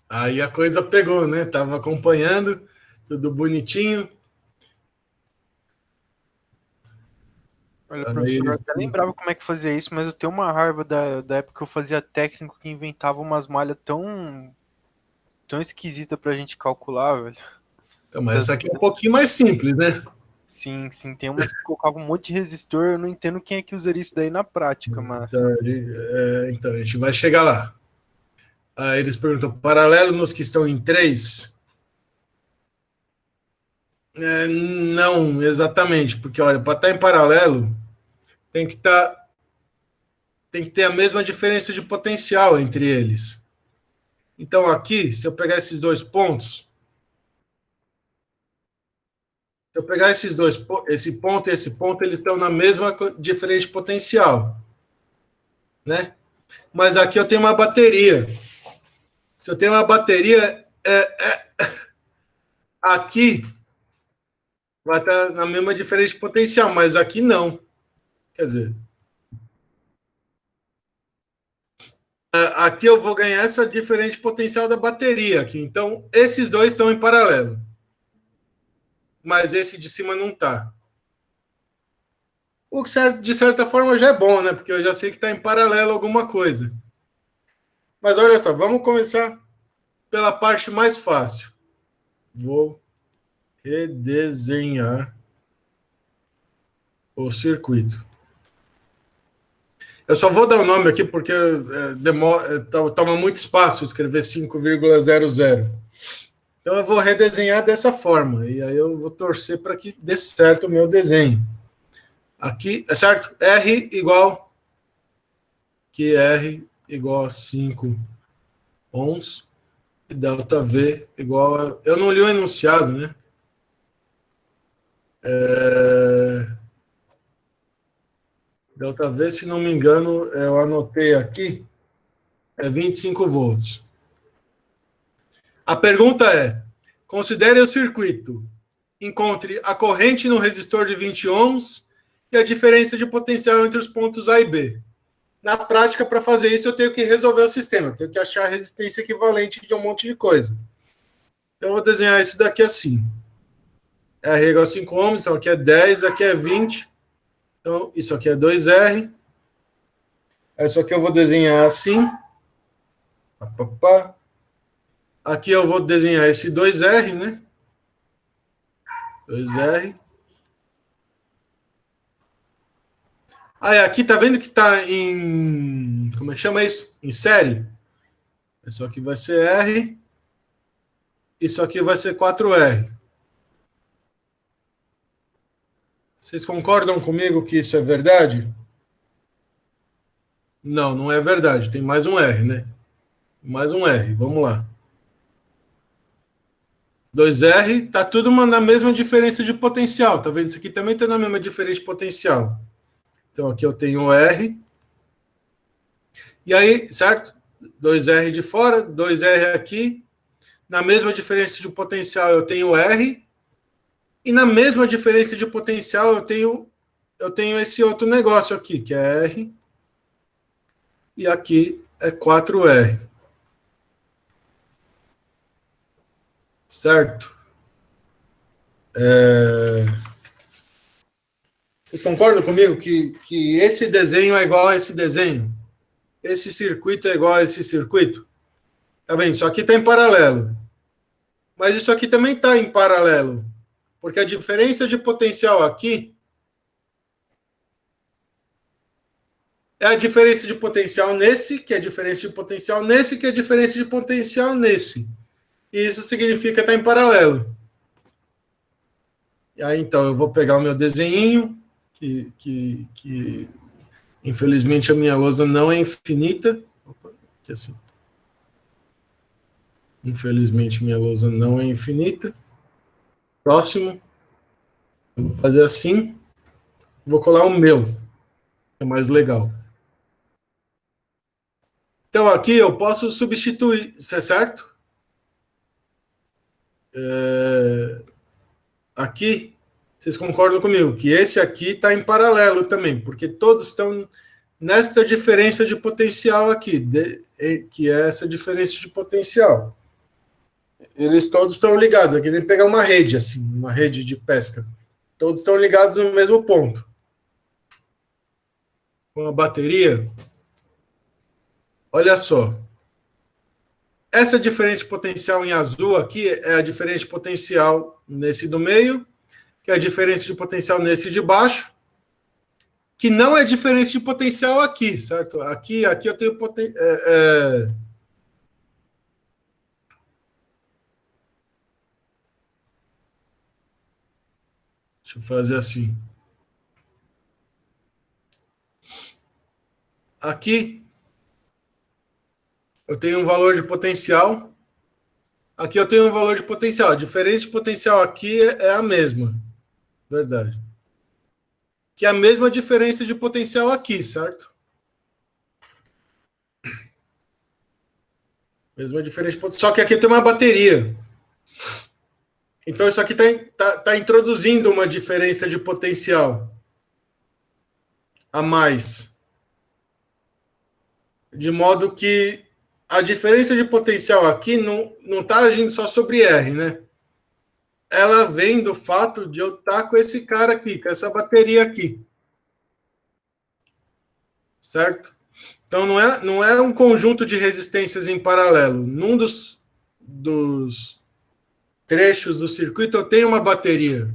Aí a coisa pegou, né? Tava acompanhando, tudo bonitinho. Olha, Aí professor, eu eles... até lembrava como é que fazia isso, mas eu tenho uma raiva da época que eu fazia técnico que inventava umas malhas tão esquisitas pra gente calcular, velho. Então, mas essa aqui é um pouquinho mais simples, né? Sim, sim, tem umas que colocavam um monte de resistor, eu não entendo quem é que usaria isso daí na prática, mas... Então, a gente vai chegar lá. Aí eles perguntam, paralelo nos que estão em 3? Não, exatamente, porque, olha, para estar em paralelo, tem que tem que ter a mesma diferença de potencial entre eles. Então, aqui, se eu pegar esses dois pontos, se eu pegar esse ponto e esse ponto, eles estão na mesma diferença de potencial, né? Mas aqui eu tenho uma bateria. Se eu tenho uma bateria, aqui vai estar na mesma diferença de potencial, mas aqui não. Quer dizer, aqui eu vou ganhar essa diferente potencial da bateria aqui. Então, esses dois estão em paralelo. Mas esse de cima não está. O que, de certa forma, já é bom, né? Porque eu já sei que está em paralelo alguma coisa. Mas olha só, vamos começar pela parte mais fácil. Vou redesenhar o circuito. Eu só vou dar o nome aqui porque toma muito espaço escrever 5,00. Então eu vou redesenhar dessa forma. E aí eu vou torcer para que dê certo o meu desenho. Aqui, é certo? R igual a 5 ohms. E delta V igual a... Eu não li o enunciado, né? Delta V, se não me engano, eu anotei aqui, é 25 volts. A pergunta é, considere o circuito. Encontre a corrente no resistor de 20 ohms e a diferença de potencial entre os pontos A e B. Na prática, para fazer isso, eu tenho que resolver o sistema. Eu tenho que achar a resistência equivalente de um monte de coisa. Então, eu vou desenhar isso daqui assim. R igual a 5 ohms, então aqui é 10, aqui é 20. Então, isso aqui é 2R. Isso aqui eu vou desenhar assim. Aqui eu vou desenhar esse 2R, né? 2R. Aí aqui tá vendo que tá em... Como é que chama isso? Em série. Isso aqui vai ser R. Isso aqui vai ser 4R. Vocês concordam comigo que isso é verdade? Não, não é verdade. Tem mais um R, né? Mais um R. Vamos lá. 2R, tá tudo na mesma diferença de potencial. Tá vendo? Isso aqui também tá na mesma diferença de potencial. Então aqui eu tenho R. E aí, certo? 2R de fora, 2R aqui. Na mesma diferença de potencial eu tenho R. E na mesma diferença de potencial eu tenho esse outro negócio aqui, que é R. E aqui é 4R. Certo? Vocês concordam comigo que esse desenho é igual a esse desenho? Esse circuito é igual a esse circuito? Tá vendo? Isso aqui está em paralelo. Mas isso aqui também está em paralelo. Porque a diferença de potencial aqui é a diferença de potencial nesse, que é a diferença de potencial nesse, que é a diferença de potencial nesse. E isso significa estar em paralelo. E aí, então, eu vou pegar o meu desenhinho, que infelizmente a minha lousa não é infinita. Opa, aqui assim. Infelizmente minha lousa não é infinita. Próximo. Vou fazer assim. Vou colar o meu. É mais legal. Então aqui eu posso substituir, isso é certo? Aqui, vocês concordam comigo que esse aqui está em paralelo também, porque todos estão nesta diferença de potencial aqui, que é essa diferença de potencial. Eles todos estão ligados. Aqui tem que pegar uma rede, assim, uma rede de pesca. Todos estão ligados no mesmo ponto. Com a bateria, olha só. Essa diferença de potencial em azul aqui é a diferença de potencial nesse do meio, que é a diferença de potencial nesse de baixo, que não é diferença de potencial aqui, certo? Aqui eu tenho Deixa eu fazer assim. Aqui eu tenho um valor de potencial. Aqui eu tenho um valor de potencial. A diferença de potencial aqui é a mesma. Verdade. Que é a mesma diferença de potencial aqui, certo? Mesma diferença de potencial. Só que aqui tem uma bateria. Então isso aqui tá introduzindo uma diferença de potencial a mais. De modo que a diferença de potencial aqui não está agindo só sobre R, né? Ela vem do fato de eu estar com esse cara aqui, com essa bateria aqui. Certo? Então não é um conjunto de resistências em paralelo. Num dos trechos do circuito eu tenho uma bateria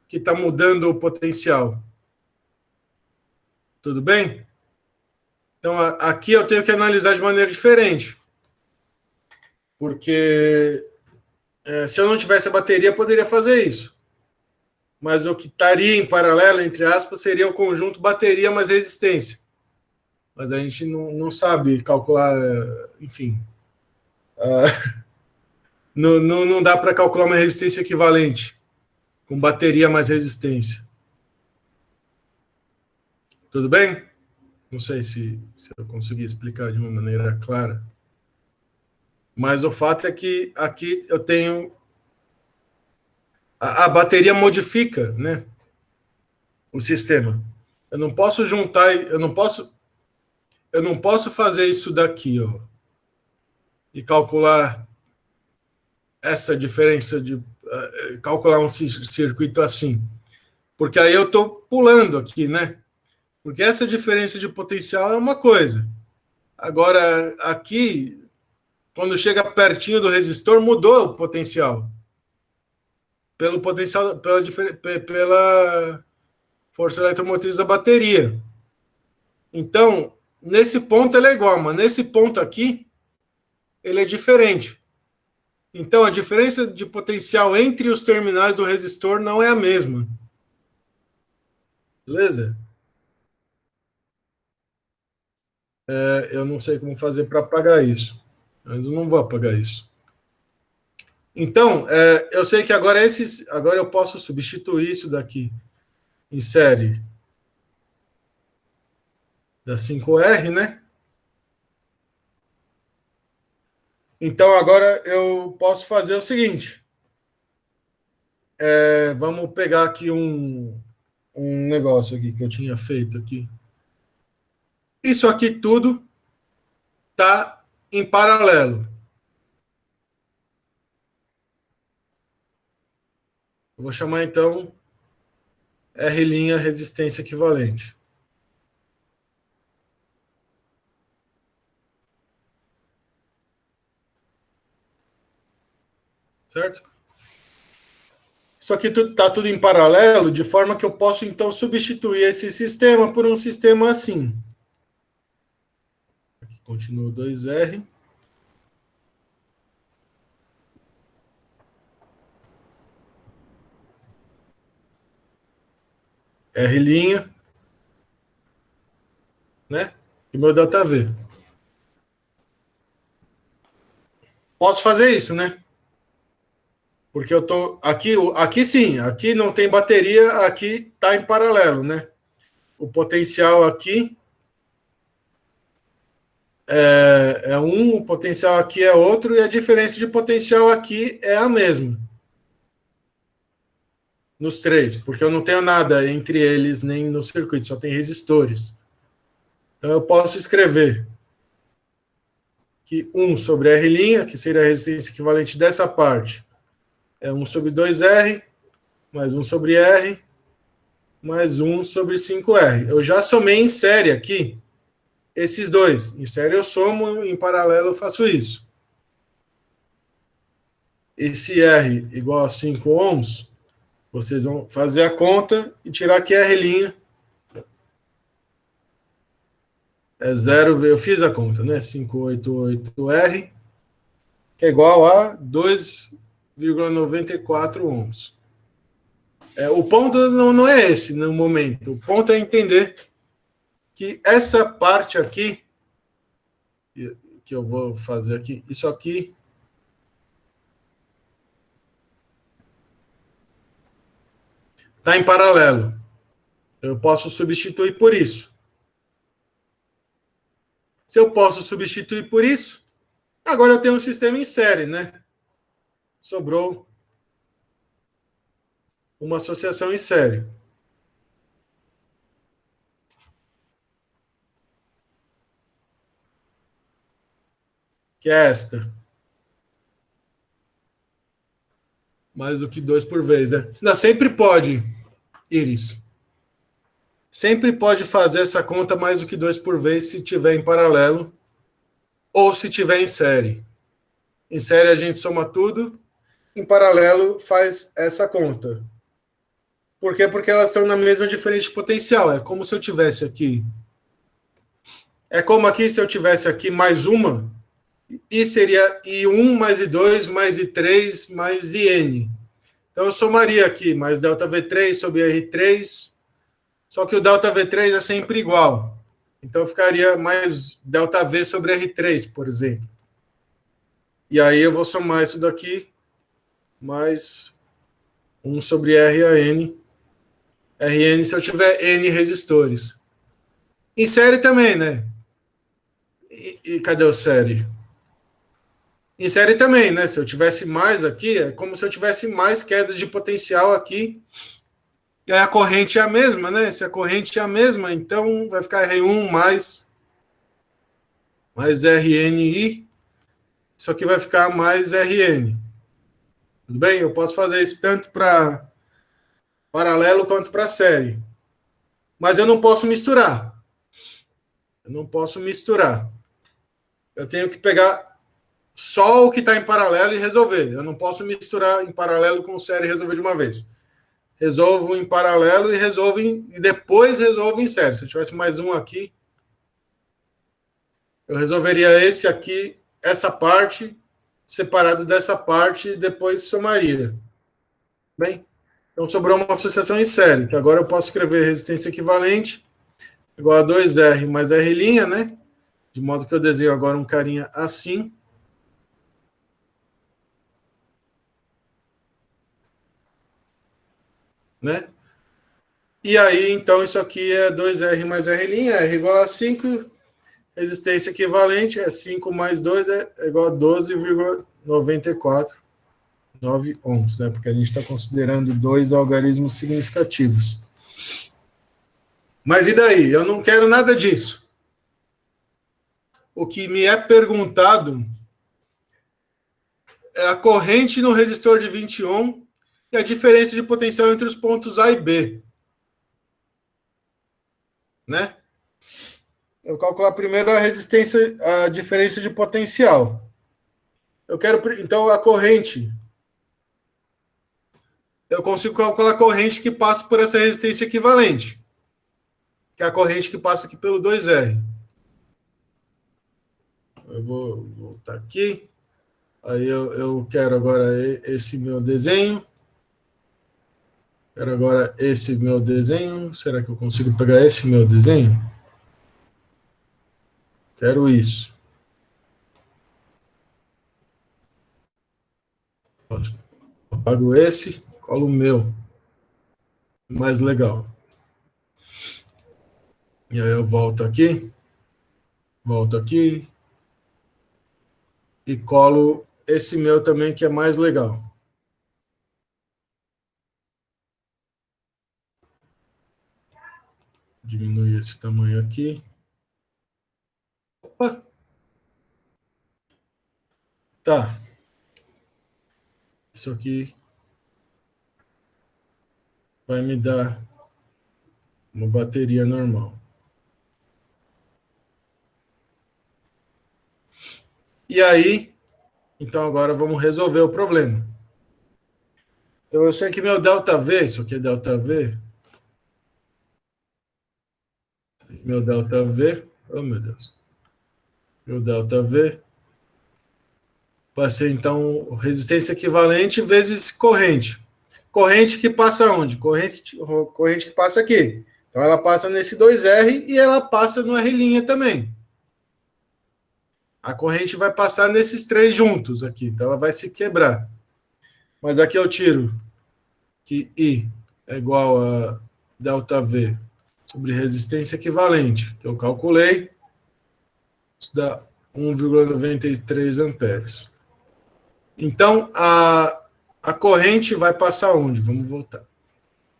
que está mudando o potencial. Tudo bem? Então, aqui eu tenho que analisar de maneira diferente. Porque se eu não tivesse a bateria, eu poderia fazer isso. Mas o que estaria em paralelo, entre aspas, seria o conjunto bateria mais resistência. Mas a gente não sabe calcular, enfim. Não dá para calcular uma resistência equivalente com bateria mais resistência. Tudo bem? Não sei se eu consegui explicar de uma maneira clara. Mas o fato é que aqui eu tenho... A bateria modifica, né, o sistema. Eu não posso juntar... Eu não posso fazer isso daqui, ó, e calcular essa diferença de... calcular um circuito assim. Porque aí eu estou pulando aqui, né? Porque essa diferença de potencial é uma coisa. Agora, aqui, quando chega pertinho do resistor, mudou o potencial. Pelo potencial, pela força eletromotriz da bateria. Então, nesse ponto ele é igual, mas nesse ponto aqui, ele é diferente. Então, a diferença de potencial entre os terminais do resistor não é a mesma. Beleza? Eu não sei como fazer para apagar isso, mas eu não vou apagar isso. Então, eu sei que agora eu posso substituir isso daqui em série da 5R, né? Então, agora eu posso fazer o seguinte. Vamos pegar aqui um negócio aqui que eu tinha feito aqui. Isso aqui tudo está em paralelo. Eu vou chamar, então, R' resistência equivalente. Certo? Isso aqui está tudo em paralelo, de forma que eu posso, então, substituir esse sistema por um sistema assim. Aqui continua 2R. R', né? E meu ΔV. Posso fazer isso, né? Porque eu tô aqui sim, aqui não tem bateria, aqui está em paralelo, né? O potencial aqui é um, o potencial aqui é outro, e a diferença de potencial aqui é a mesma. Nos três, porque eu não tenho nada entre eles nem no circuito, só tem resistores. Então eu posso escrever que 1 sobre R', que seria a resistência equivalente dessa parte, é 1 sobre 2R, mais 1 sobre R, mais 1 sobre 5R. Eu já somei em série aqui esses dois. Em série eu somo, em paralelo eu faço isso. Esse R igual a 5 ohms, vocês vão fazer a conta e tirar que R' é 0, eu fiz a conta, né? 588R, que é igual a 2,94 ohms. O ponto não é esse no momento. O ponto é entender que essa parte aqui, que eu vou fazer aqui, isso aqui está em paralelo. Eu posso substituir por isso. Se eu posso substituir por isso, agora eu tenho um sistema em série, né? Sobrou uma associação em série. Que é esta. Mais do que 2 por vez, né? Não, sempre pode, Iris. Sempre pode fazer essa conta mais do que 2 por vez se tiver em paralelo ou se tiver em série. Em série a gente soma tudo, em paralelo faz essa conta. Por quê? Porque elas estão na mesma diferença de potencial. É como se eu tivesse aqui É como aqui, se eu tivesse aqui mais uma, I seria I1 mais I2 mais I3 mais IN. Então eu somaria aqui mais delta V3 sobre R3, só que o delta V3 é sempre igual. Então ficaria mais delta V sobre R3, por exemplo. E aí eu vou somar isso daqui, mais 1 sobre RN. RN se eu tiver N resistores. Em série também, né? E cadê o série? Em série também, né? Se eu tivesse mais aqui, é como se eu tivesse mais quedas de potencial aqui. E aí a corrente é a mesma, né? Se a corrente é a mesma, então vai ficar R1 mais RNI. Isso aqui vai ficar mais RN. Tudo bem? Eu posso fazer isso tanto para paralelo quanto para série. Mas eu não posso misturar. Eu não posso misturar. Eu tenho que pegar só o que está em paralelo e resolver. Eu não posso misturar em paralelo com série e resolver de uma vez. Resolvo em paralelo e depois resolvo em série. Se eu tivesse mais um aqui, eu resolveria esse aqui, essa parte, separado dessa parte, e depois somaria. Bem, então sobrou uma associação em série, que agora eu posso escrever resistência equivalente igual a 2R mais R', né? De modo que eu desenho agora um carinha assim. Né? E aí, então, isso aqui é 2R mais R', R igual a 5, resistência equivalente é 5 mais 2 é igual a 12,949 ohms, né? Porque a gente está considerando dois algarismos significativos. Mas e daí? Eu não quero nada disso. O que me é perguntado é a corrente no resistor de 20 ohm e a diferença de potencial entre os pontos A e B. Né? Eu vou calcular primeiro a resistência, a diferença de potencial. Eu quero, então, a corrente. Eu consigo calcular a corrente que passa por essa resistência equivalente, que é a corrente que passa aqui pelo 2R. Eu vou voltar aqui. Aí eu quero agora esse meu desenho. Quero agora esse meu desenho. Será que eu consigo pegar esse meu desenho? Quero isso. Apago esse, colo o meu. Mais legal. E aí eu volto aqui e colo esse meu também, que é mais legal. Diminuir esse tamanho aqui. Opa. Tá. Isso aqui vai me dar uma bateria normal. E aí, então agora vamos resolver o problema. Então eu sei que meu ΔV, isso aqui é ΔV. Meu ΔV, oh meu Deus. Meu ΔV vai ser então resistência equivalente vezes corrente. Corrente que passa onde? Corrente que passa aqui. Então ela passa nesse 2R e ela passa no R' também. A corrente vai passar nesses três juntos aqui, então ela vai se quebrar. Mas aqui eu tiro que I é igual a ΔV sobre resistência equivalente, que eu calculei. Isso dá 1,93 amperes. Então, a corrente vai passar onde? Vamos voltar.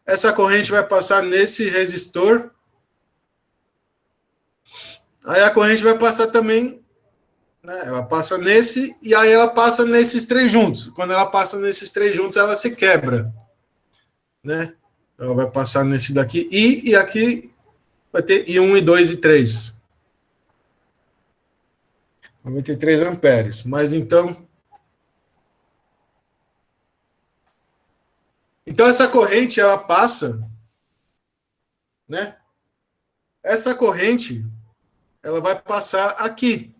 Essa corrente vai passar nesse resistor. Aí a corrente vai passar também, né? Ela passa nesse e aí ela passa nesses três juntos. Quando ela passa nesses três juntos, ela se quebra, né? Ela vai passar nesse daqui e aqui vai ter I1, I2 e 3. 93 amperes. Mas então essa corrente ela passa, né? Essa corrente ela vai passar aqui.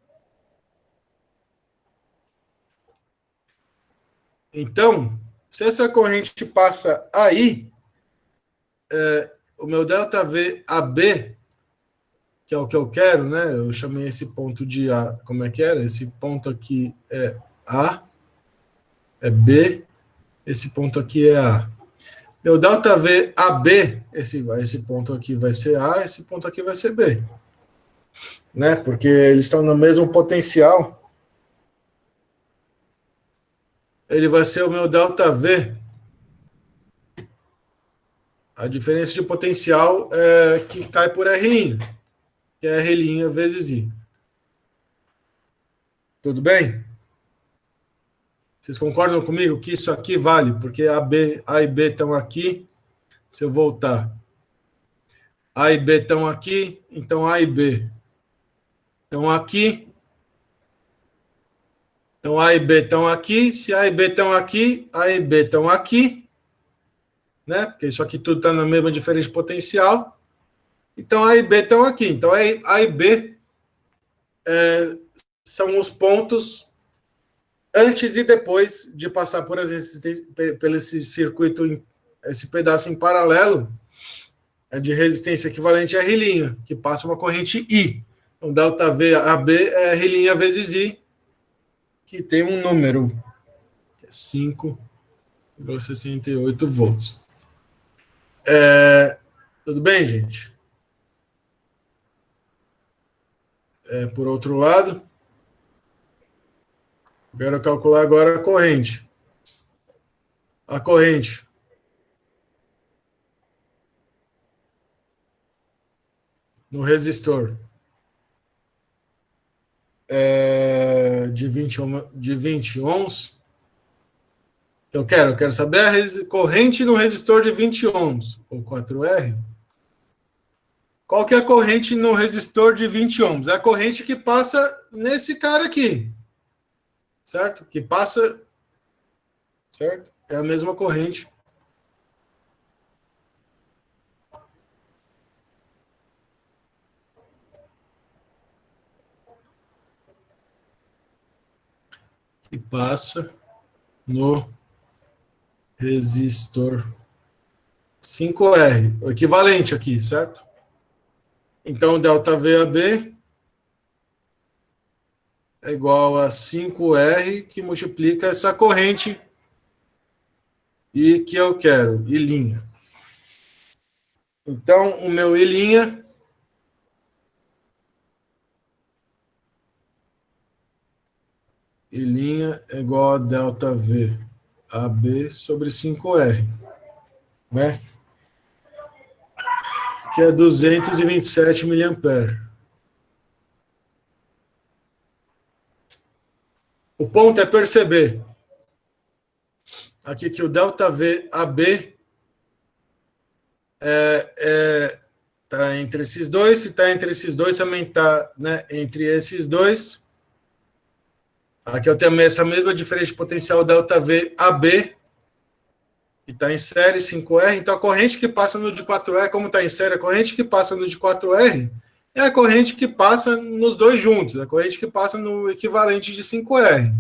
Então, se essa corrente passa aí, o meu ΔV AB, que é o que eu quero, né? Eu chamei esse ponto de A, como é que era? Esse ponto aqui é A, é B, esse ponto aqui é A. Meu ΔV AB, esse ponto aqui vai ser A, esse ponto aqui vai ser B. Né? Porque eles estão no mesmo potencial. Ele vai ser o meu ΔV. A diferença de potencial é que cai por R', que é R' vezes I. Tudo bem? Vocês concordam comigo que isso aqui vale? Porque A e B estão aqui. Se eu voltar, A e B estão aqui, então A e B estão aqui. Então A e B estão aqui. Se A e B estão aqui, A e B estão aqui. Né? Porque isso aqui tudo está na mesma diferença de potencial. Então A e B estão aqui. Então A e B são os pontos antes e depois de passar por esse circuito, esse pedaço em paralelo de resistência equivalente a R', que passa uma corrente I. Então, ΔV AB é R' vezes I, que tem um número, que é 5,68 volts. Tudo bem, gente? Por outro lado, eu quero calcular agora a corrente. A corrente no resistor de 20 ohms. Eu quero saber a corrente no resistor de 20 ohms, ou 4R. Qual que é a corrente no resistor de 20 ohms? É a corrente que passa nesse cara aqui. Certo? Que passa... Certo? É a mesma corrente. Que passa no resistor 5R. O equivalente aqui, certo? Então, ΔVAB é igual a 5R, que multiplica essa corrente I que eu quero, I'. Então, o meu I' é igual a ΔV AB sobre 5R, né? Que é 227 miliamperes. O ponto é perceber aqui que o ΔV AB está entre esses dois. Se está entre esses dois, também está, né, entre esses dois. Aqui eu tenho essa mesma diferença de potencial ΔV AB, que está em série 5R. Então, a corrente que passa no de 4R, como está em série, a corrente que passa no de 4R é a corrente que passa nos dois juntos, a corrente que passa no equivalente de 5R.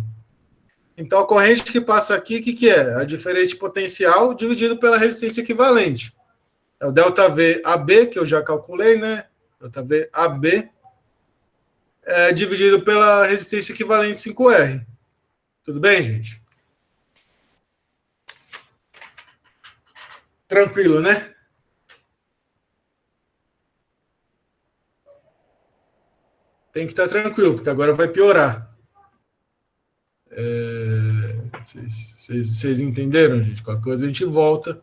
Então, a corrente que passa aqui, o que é? A diferença de potencial dividido pela resistência equivalente. É o ΔV AB, que eu já calculei, né? ΔV AB dividido pela resistência equivalente 5R. Tudo bem, gente? Tranquilo, né? Tem que estar tranquilo, porque agora vai piorar. Vocês entenderam, gente? Qualquer coisa a gente volta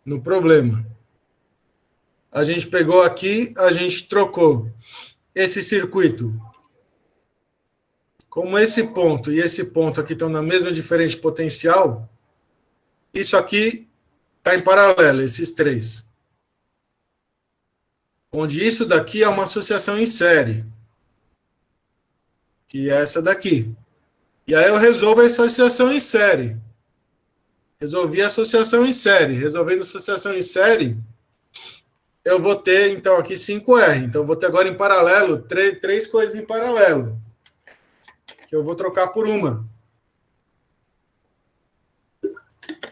no problema. A gente pegou aqui, a gente trocou esse circuito. Como esse ponto e esse ponto aqui estão na mesma diferença de potencial, isso aqui está em paralelo, esses três. Onde isso daqui é uma associação em série, que é essa daqui. E aí eu resolvo a associação em série. Resolvi a associação em série. Resolvendo a associação em série, eu vou ter, então, aqui 5R. Então, eu vou ter agora em paralelo, três coisas em paralelo, que eu vou trocar por uma.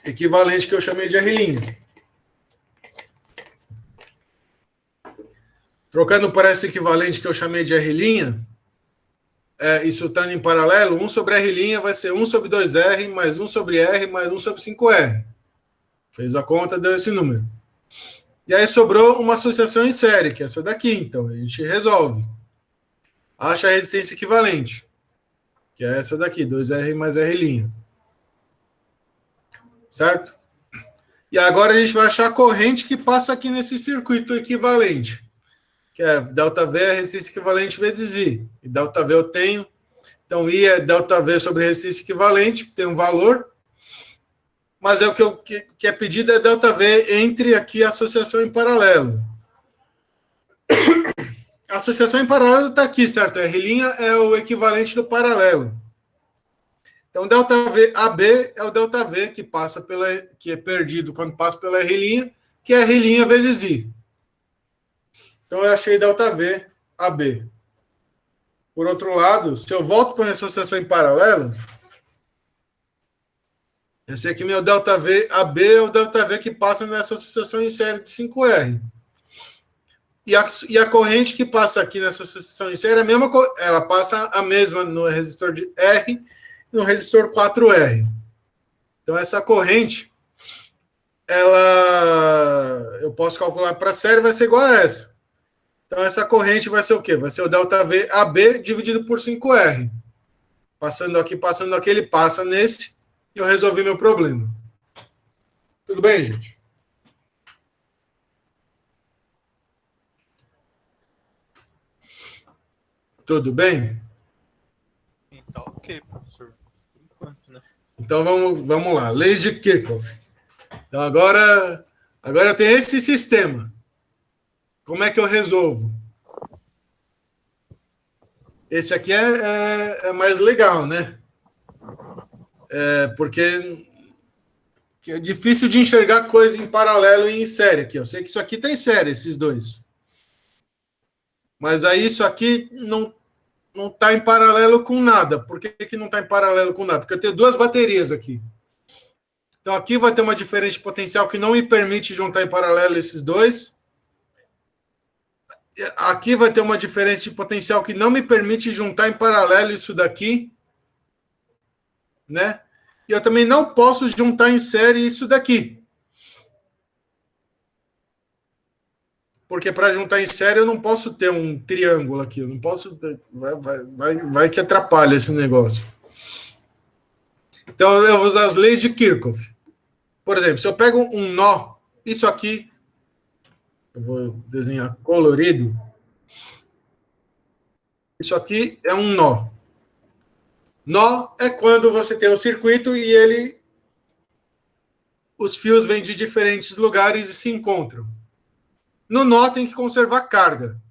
Equivalente que eu chamei de R'. Trocando por esse equivalente que eu chamei de R', isso estando em paralelo, 1 sobre R' vai ser 1 sobre 2R, mais 1 sobre R, mais 1 sobre 5R. Fez a conta, deu esse número. E aí sobrou uma associação em série, que é essa daqui. Então, a gente resolve. Acha a resistência equivalente, que é essa daqui, 2R mais R'. Certo? E agora a gente vai achar a corrente que passa aqui nesse circuito equivalente, que é ΔV é resistência equivalente vezes I. E ΔV eu tenho. Então, I é ΔV sobre resistência equivalente, que tem um valor. Mas é o que é pedido é ΔV entre aqui a associação em paralelo. A associação em paralelo está aqui, certo? R' é o equivalente do paralelo. Então, ΔV AB é o ΔV que é perdido quando passa pela R', que é R' vezes I. Então, eu achei ΔV AB. Por outro lado, se eu volto para a associação em paralelo, eu sei que meu ΔV AB é o ΔV que passa nessa associação em série de 5R. E a corrente que passa aqui nessa associação em série, ela passa a mesma no resistor de R e no resistor 4R. Então, essa corrente, eu posso calcular para a série, vai ser igual a essa. Então, essa corrente vai ser o quê? Vai ser o ΔV AB dividido por 5R. Passando aqui, ele passa nesse, e eu resolvi meu problema. Tudo bem, gente? Tudo bem? Então, ok, professor. Por enquanto, né? Então, vamos lá. Leis de Kirchhoff. Então, agora eu tenho esse sistema. Como é que eu resolvo? Esse aqui é mais legal, né? Porque é difícil de enxergar coisa em paralelo e em série aqui. Eu sei que isso aqui tem série, esses dois. Mas aí isso aqui não está em paralelo com nada. Por que não está em paralelo com nada? Porque eu tenho duas baterias aqui. Então aqui vai ter uma diferença de potencial que não me permite juntar em paralelo esses dois. Aqui vai ter uma diferença de potencial que não me permite juntar em paralelo isso daqui. Né? E eu também não posso juntar em série isso daqui. Porque para juntar em série eu não posso ter um triângulo aqui. Eu não posso. Vai que atrapalha esse negócio. Então eu vou usar as leis de Kirchhoff. Por exemplo, se eu pego um nó, isso aqui, eu vou desenhar colorido. Isso aqui é um nó. Nó é quando você tem um circuito e os fios vêm de diferentes lugares e se encontram. No nó tem que conservar carga.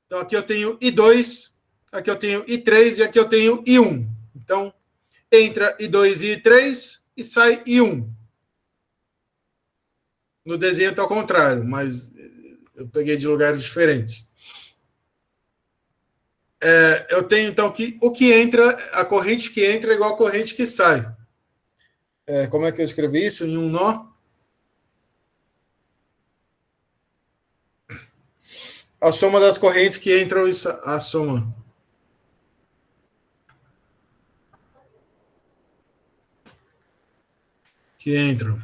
Então aqui eu tenho I2, aqui eu tenho I3 e aqui eu tenho I1. Então entra I2 e I3 e sai I1. No desenho está ao contrário, mas eu peguei de lugares diferentes. Eu tenho, então, que o que entra, a corrente que entra é igual a corrente que sai. Como é que eu escrevi isso? Em um nó. A soma das correntes que entram, a soma. Que entram.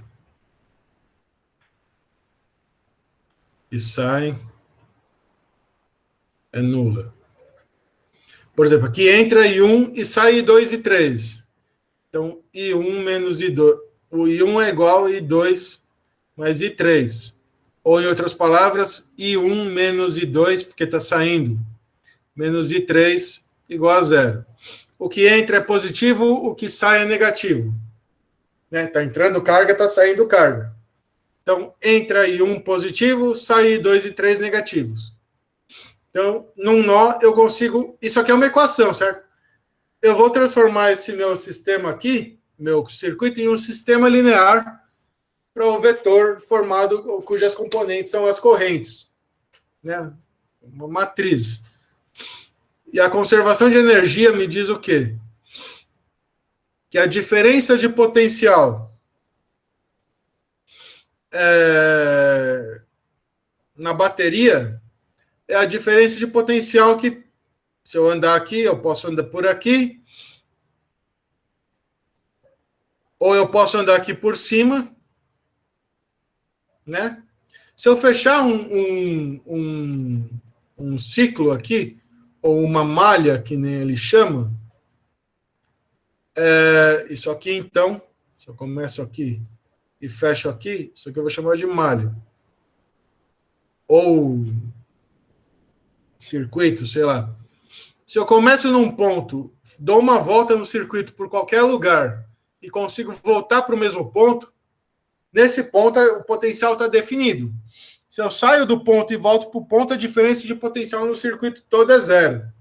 E saem. É nula. Por exemplo, aqui entra I1 e sai I2 e I3. Então, I1 menos I2. O I1 é igual a I2 mais I3. Ou, em outras palavras, I1 menos I2, porque está saindo, menos I3 igual a zero. O que entra é positivo, o que sai é negativo. Está entrando carga, está saindo carga. Então, entra I1 positivo, sai I2 e I3 negativos. Então, num nó, eu consigo... Isso aqui é uma equação, certo? Eu vou transformar esse meu sistema aqui, meu circuito, em um sistema linear para o vetor formado, cujas componentes são as correntes. né? Uma matriz. E a conservação de energia me diz o quê? Que a diferença de potencial na bateria é a diferença de potencial que, se eu andar aqui, eu posso andar por aqui, ou eu posso andar aqui por cima, né? Se eu fechar um ciclo aqui, ou uma malha, que nem ele chama, isso aqui, então, se eu começo aqui e fecho aqui, isso aqui eu vou chamar de malha. Ou circuito, sei lá. Se eu começo num ponto, dou uma volta no circuito por qualquer lugar e consigo voltar para o mesmo ponto, nesse ponto o potencial está definido. Se eu saio do ponto e volto para o ponto, a diferença de potencial no circuito todo é zero.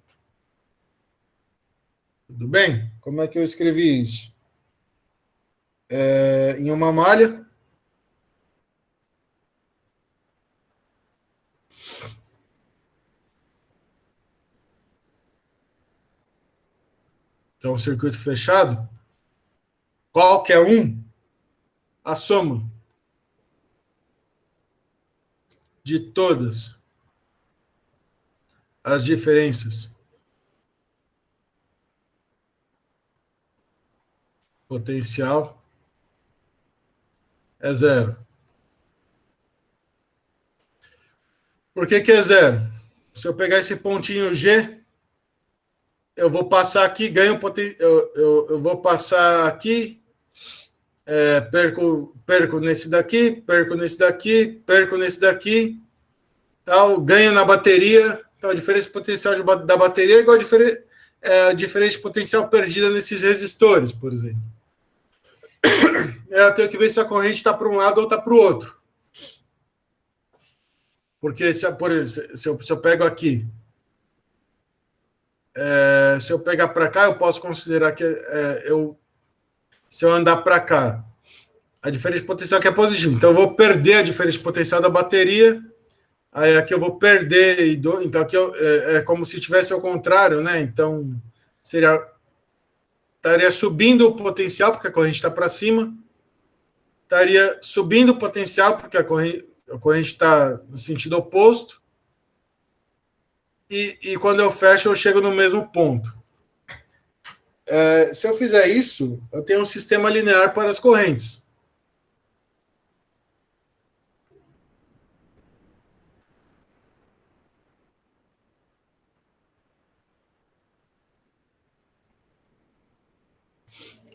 Tudo bem? Como é que eu escrevi isso? Em uma malha. Que é um circuito fechado. Qualquer um, a soma de todas as diferenças potencial é zero. Por que é zero? Se eu pegar esse pontinho G, eu vou passar aqui, ganho eu vou passar aqui, perco nesse daqui, perco nesse daqui, perco nesse daqui, tal, ganho na bateria. Então, a diferença potencial da bateria é igual a diferença de potencial perdida nesses resistores, por exemplo. Eu tenho que ver se a corrente está para um lado ou está para o outro. Porque, por exemplo, se eu pego aqui, se eu pegar para cá, eu posso considerar que se eu andar para cá, a diferença de potencial aqui é positiva. Então, eu vou perder a diferença de potencial da bateria. Aí aqui eu vou perder. Então, aqui é como se tivesse ao contrário, né? Então, estaria subindo o potencial, porque a corrente está para cima. Estaria subindo o potencial, porque a corrente está no sentido oposto. E quando eu fecho, eu chego no mesmo ponto. Se eu fizer isso, eu tenho um sistema linear para as correntes.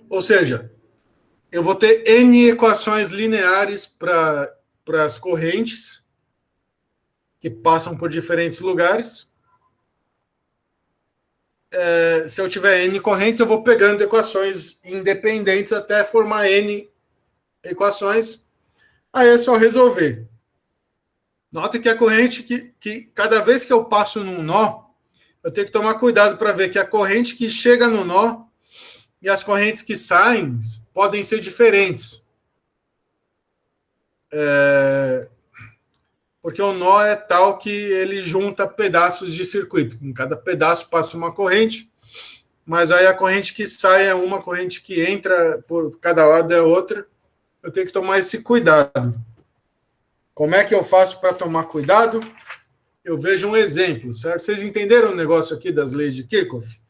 Ou seja, eu vou ter N equações lineares para as correntes que passam por diferentes lugares. Se eu tiver N correntes, eu vou pegando equações independentes até formar N equações. Aí é só resolver. Nota que a corrente que cada vez que eu passo num nó, eu tenho que tomar cuidado para ver que a corrente que chega no nó e as correntes que saem podem ser diferentes. Porque o nó é tal que ele junta pedaços de circuito. Em cada pedaço passa uma corrente, mas aí a corrente que sai é uma, corrente que entra por cada lado é outra. Eu tenho que tomar esse cuidado. Como é que eu faço para tomar cuidado? Eu vejo um exemplo, certo? Vocês entenderam o negócio aqui das leis de Kirchhoff?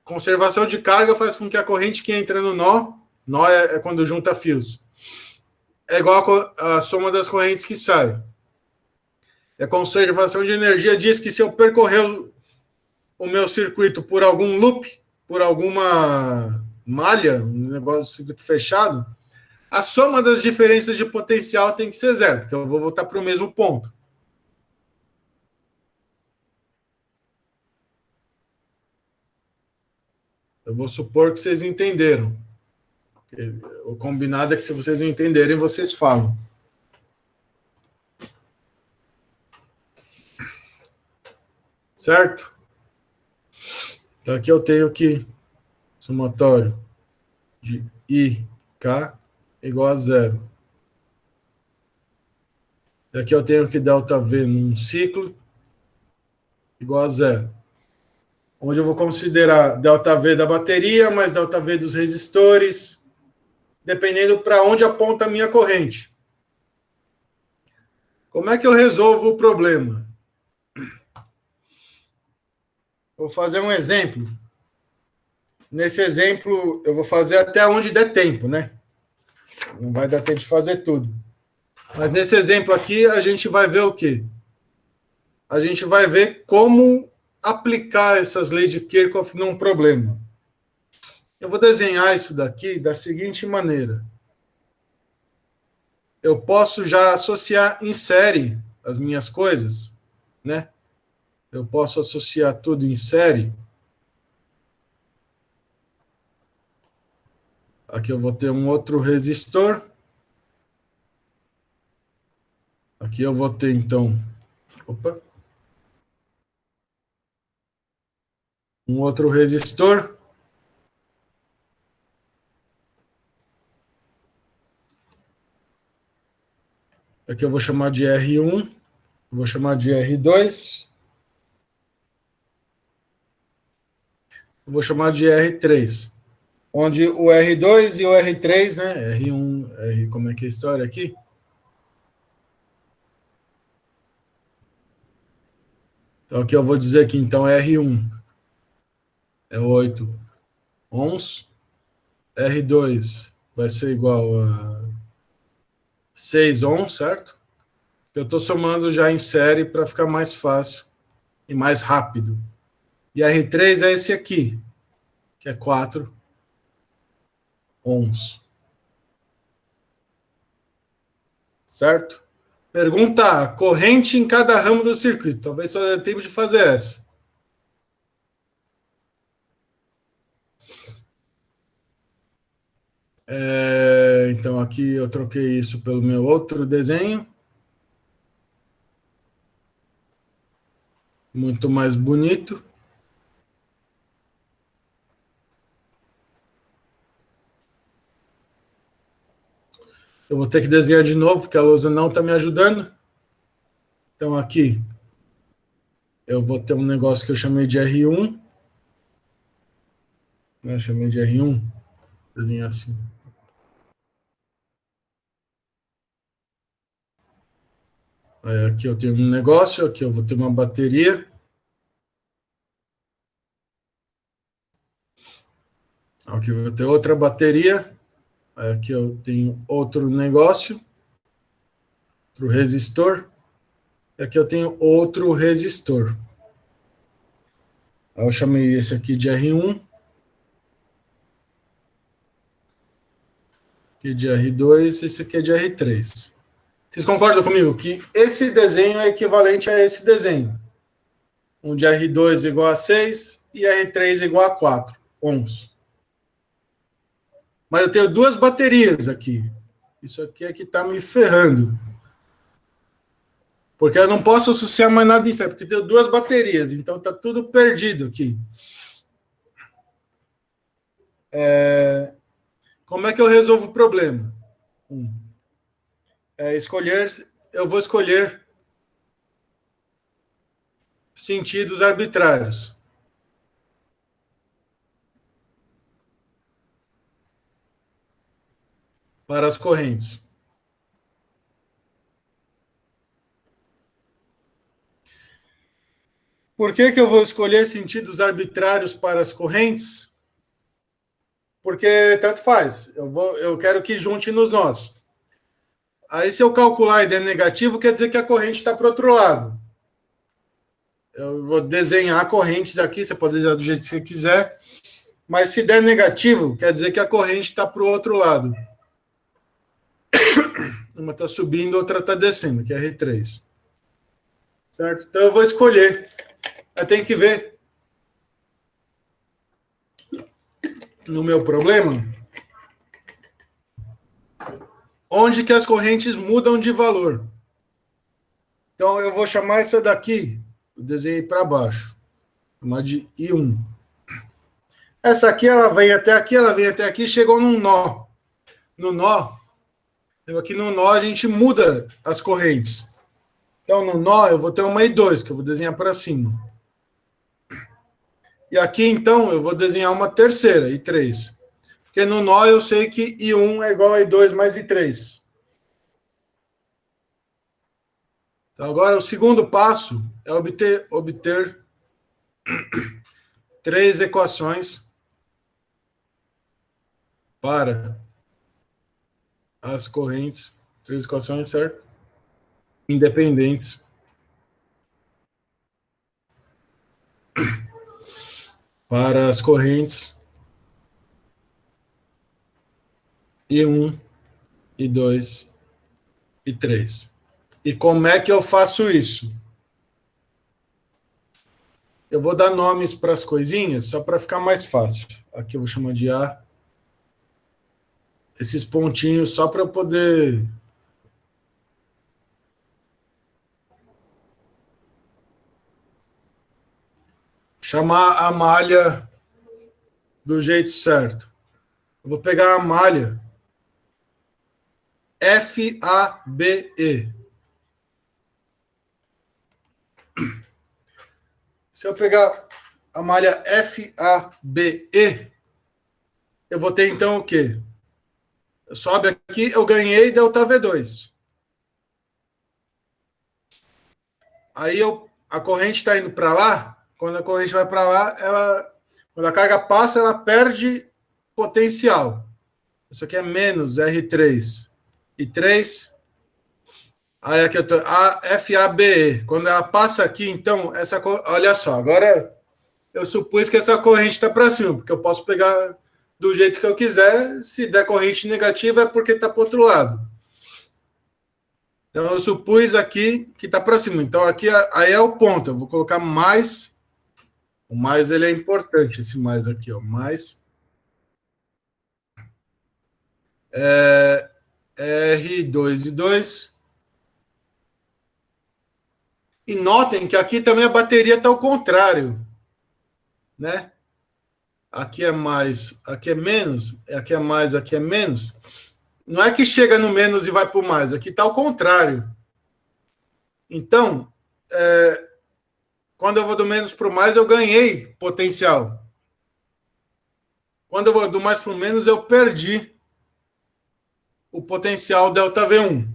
Conservação de carga faz com que a corrente que entra no nó é quando junta fios, é igual a soma das correntes que saem. A conservação de energia diz que se eu percorrer o meu circuito por algum loop, por alguma malha, um negócio de circuito fechado, a soma das diferenças de potencial tem que ser zero, porque eu vou voltar para o mesmo ponto. Eu vou supor que vocês entenderam. O combinado é que se vocês não entenderem, vocês falam. Certo? Então aqui eu tenho que somatório de IK igual a zero. E aqui eu tenho que ΔV num ciclo igual a zero. Onde eu vou considerar ΔV da bateria mais ΔV dos resistores, dependendo para onde aponta a minha corrente. Como é que eu resolvo o problema? Vou fazer um exemplo. Nesse exemplo, eu vou fazer até onde der tempo, né? Não vai dar tempo de fazer tudo. Mas nesse exemplo aqui, a gente vai ver o quê? A gente vai ver como aplicar essas leis de Kirchhoff num problema. Eu vou desenhar isso daqui da seguinte maneira. Eu posso já associar em série as minhas coisas, né? Eu posso associar tudo em série. Aqui eu vou ter um outro resistor. Aqui eu vou ter, então... Opa! Um outro resistor. Aqui eu vou chamar de R1. Vou chamar de R2. Vou chamar de R3. Onde o R2 e o R3, né? R1, R, como é que é a história aqui? Então aqui eu vou dizer que então R1 é 8 ohms. R2 vai ser igual a 6 ohms, certo? Eu estou somando já em série para ficar mais fácil e mais rápido. E R3 é esse aqui, que é 4 ohms. Certo? Pergunta A, corrente em cada ramo do circuito. Talvez só dê tempo de fazer essa. Então aqui eu troquei isso pelo meu outro desenho. Muito mais bonito. Eu vou ter que desenhar de novo, porque a lousa não está me ajudando. Então aqui eu vou ter um negócio que eu chamei de R1. Eu chamei de R1. Desenhar assim. Aí aqui eu tenho um negócio, aqui eu vou ter uma bateria. Aqui eu vou ter outra bateria. Aí aqui eu tenho outro negócio, outro resistor. E aqui eu tenho outro resistor. Aí eu chamei esse aqui de R1. Aqui de R2, esse aqui é de R3. Vocês concordam comigo que esse desenho é equivalente a esse desenho? Onde R2 igual a 6 e R3 igual a 4 ohms. Mas eu tenho duas baterias aqui. Isso aqui é que está me ferrando. Porque eu não posso associar mais nada disso, porque eu tenho duas baterias, então está tudo perdido aqui. Como é que eu resolvo o problema? Eu vou escolher sentidos arbitrários. Para as correntes. Por que eu vou escolher sentidos arbitrários para as correntes? Porque tanto faz. Eu quero que junte nos nós. Aí, se eu calcular e der negativo, quer dizer que a corrente está para o outro lado. Eu vou desenhar correntes aqui, você pode desenhar do jeito que você quiser. Mas se der negativo, quer dizer que a corrente está para o outro lado. Uma está subindo, outra está descendo, que é R3. Certo? Então eu vou escolher. Eu tenho que ver no meu problema onde que as correntes mudam de valor. Então eu vou chamar essa daqui, eu desenhei para baixo, chamar de I1. Essa aqui, ela vem até aqui, chegou num nó. No nó, aqui no nó a gente muda as correntes. Então, no nó, eu vou ter uma I2, que eu vou desenhar para cima. E aqui, então, eu vou desenhar uma terceira, I3. Porque no nó eu sei que I1 é igual a I2 mais I3. Então, agora, o segundo passo é obter três equações para as correntes, três equações, certo? Independentes para as correntes I1, I2 e 3. E como é que eu faço isso? Eu vou dar nomes para as coisinhas só para ficar mais fácil. Aqui eu vou chamar de A. Esses pontinhos só para eu poder chamar a malha do jeito certo. Eu vou pegar a malha FABE. Se eu pegar a malha FABE, eu vou ter então o quê? Sobe aqui, eu ganhei delta V2. Aí a corrente está indo para lá. Quando a corrente vai para lá, quando a carga passa, ela perde potencial. Isso aqui é menos R3. E 3. Aí aqui eu tô, a FABE. Quando ela passa aqui, então, olha só, agora eu supus que essa corrente está para cima, porque eu posso pegar do jeito que eu quiser. Se der corrente negativa, é porque está para o outro lado. Então, eu supus aqui que está para cima. Então, aqui aí é o ponto. Eu vou colocar mais. O mais ele é importante, esse mais aqui, ó. Mais. R2 e 2. E notem que aqui também a bateria está ao contrário. Né? Aqui é mais, aqui é menos, aqui é mais, aqui é menos. Não é que chega no menos e vai para o mais, aqui está ao contrário. Então, quando eu vou do menos para o mais, eu ganhei potencial. Quando eu vou do mais para o menos, eu perdi o potencial delta V1.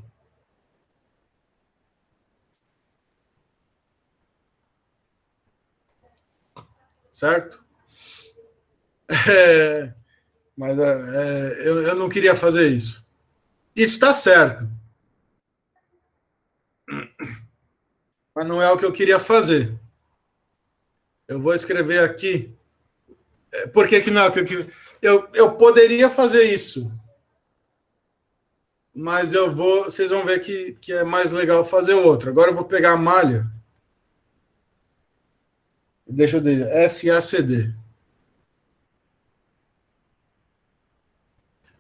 Certo? Mas eu não queria fazer isso. Isso está certo. Mas não é o que eu queria fazer. Eu vou escrever aqui. Por que não é o que eu poderia fazer isso. Mas vocês vão ver que é mais legal fazer outro. Agora eu vou pegar a malha. Deixa eu dizer, FACD.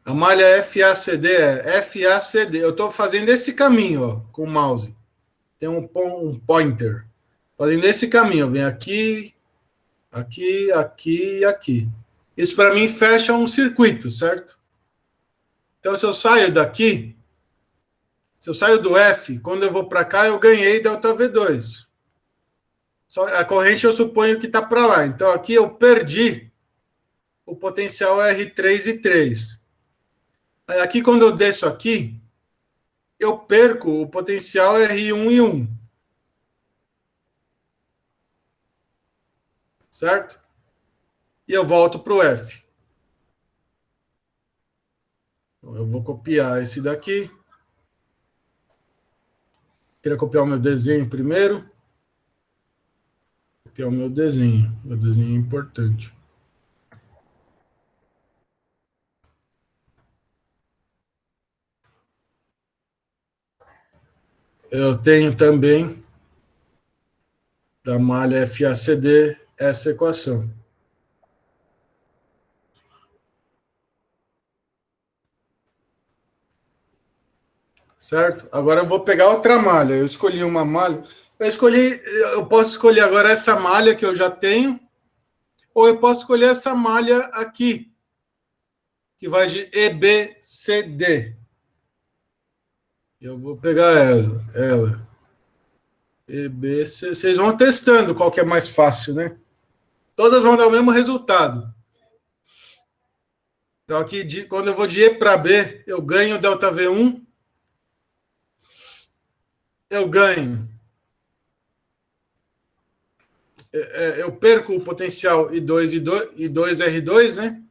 A malha FACD é FACD. Eu estou fazendo esse caminho, ó, com o mouse. Tem um pointer. Fazendo esse caminho. Vem aqui, aqui, aqui e aqui. Isso para mim fecha um circuito, certo? Então, se eu saio daqui, se eu saio do F, quando eu vou para cá, eu ganhei delta V2. A corrente eu suponho que está para lá. Então, aqui eu perdi o potencial R3 e 3. Aí, aqui, quando eu desço aqui, eu perco o potencial R1 e 1. Certo? E eu volto para o F. Então, eu vou copiar esse daqui. Queria copiar o meu desenho primeiro. Copiar o meu desenho. Meu desenho é importante. Eu tenho também da malha FACD essa equação. Certo? Agora eu vou pegar outra malha. Eu escolhi uma malha. Eu posso escolher agora essa malha que eu já tenho, ou eu posso escolher essa malha aqui, que vai de EBCD. Eu vou pegar ela. E, B, C. Vocês vão testando qual que é mais fácil, né? Todas vão dar o mesmo resultado. Então, aqui, quando eu vou de E para B, eu ganho delta V1, eu ganho. Eu perco o potencial I2R2, né?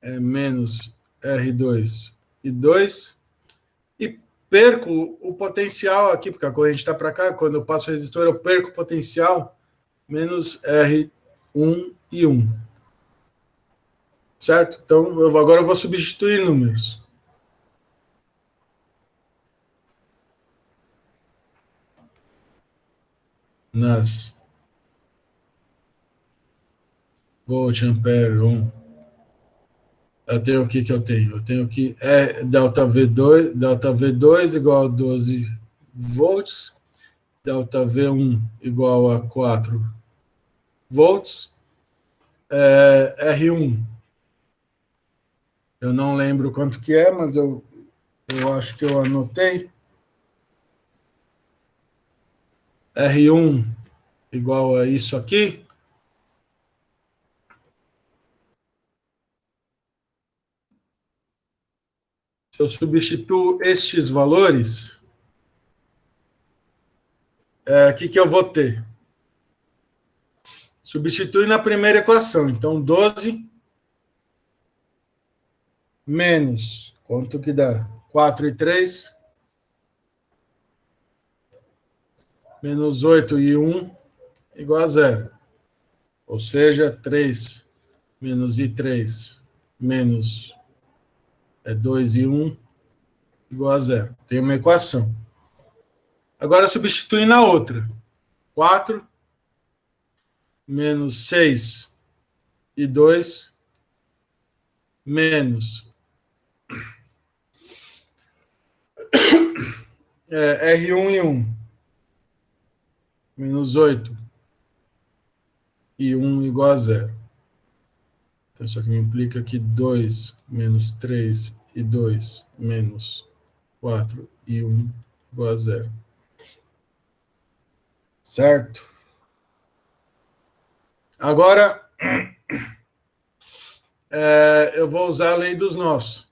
É menos R2 e 2. E perco o potencial aqui, porque a corrente está para cá. Quando eu passo o resistor, eu perco o potencial menos R1 e 1. Certo? Então, agora eu vou substituir números. Nas volt, ampere, ohm. Eu tenho o que eu tenho? Eu tenho que delta V2 igual a 12 volts, delta V1 igual a 4 volts, R1. Eu não lembro quanto que é, mas eu acho que eu anotei. R1 igual a isso aqui. Se eu substituo estes valores, o que eu vou ter? Substitui na primeira equação. Então, 12 menos, quanto que dá? 4 e 3, menos 8 e 1, igual a zero. Ou seja, 3 menos I3 menos 2 e 1, igual a zero. Tem uma equação. Agora, substitui na outra. 4 menos 6 e 2 menos R1 e 1 menos 8 e 1 igual a zero. Então, isso aqui me implica que 2 menos 3 e 2 menos 4 e 1 igual a zero. Certo? Agora, eu vou usar a lei dos nós.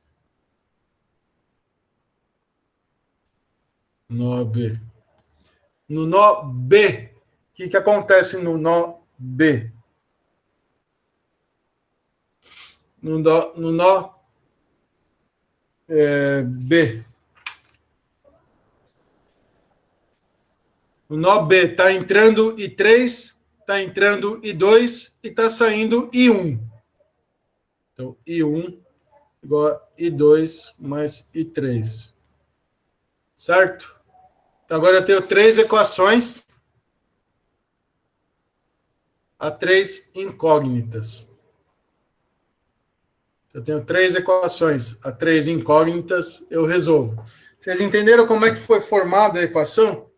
Nó B. No nó B, o que acontece no nó B? No nó B. No nó B está entrando I3, está entrando I2 e está saindo I1. Então, I1 igual a I2 mais I3. Certo? Então, agora eu tenho 3 equações a 3 incógnitas. Eu tenho 3 equações a 3 incógnitas, eu resolvo. Vocês entenderam como é que foi formada a equação?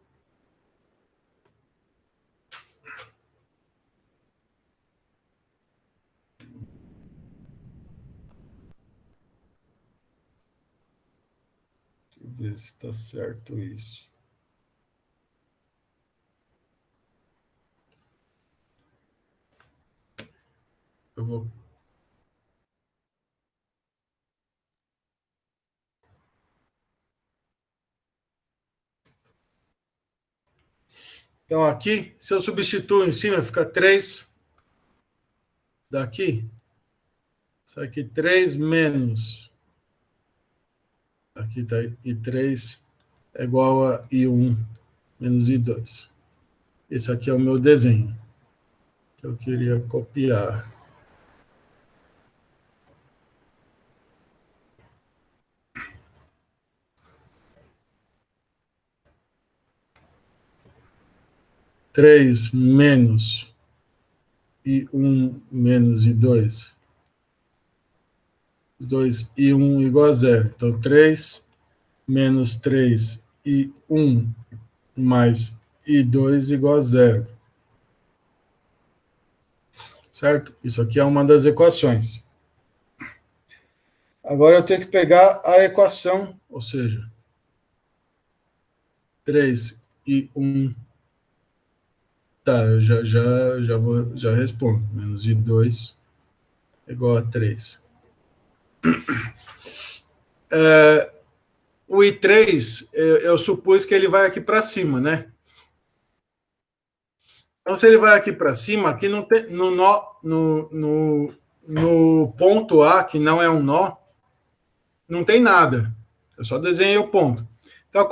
Deixa eu ver se está certo isso. Eu vou... Então, aqui, se eu substituo em cima, fica 3 daqui. Isso aqui, 3 menos. Aqui está I3 é igual a I1 menos I2. Esse aqui é o meu desenho que eu queria copiar. Três menos I1 menos I2. 2 e 1 igual a zero. Então, 3 menos 3 e 1 mais I2 igual a zero. Certo? Isso aqui é uma das equações. Agora eu tenho que pegar a equação, ou seja, 3 I1. Tá, eu já respondo. Menos I2 é igual a 3. O I3, eu supus que ele vai aqui para cima, né? Então, se ele vai aqui para cima, aqui não tem, no ponto A, que não é um nó, não tem nada. Eu só desenhei o ponto. Então,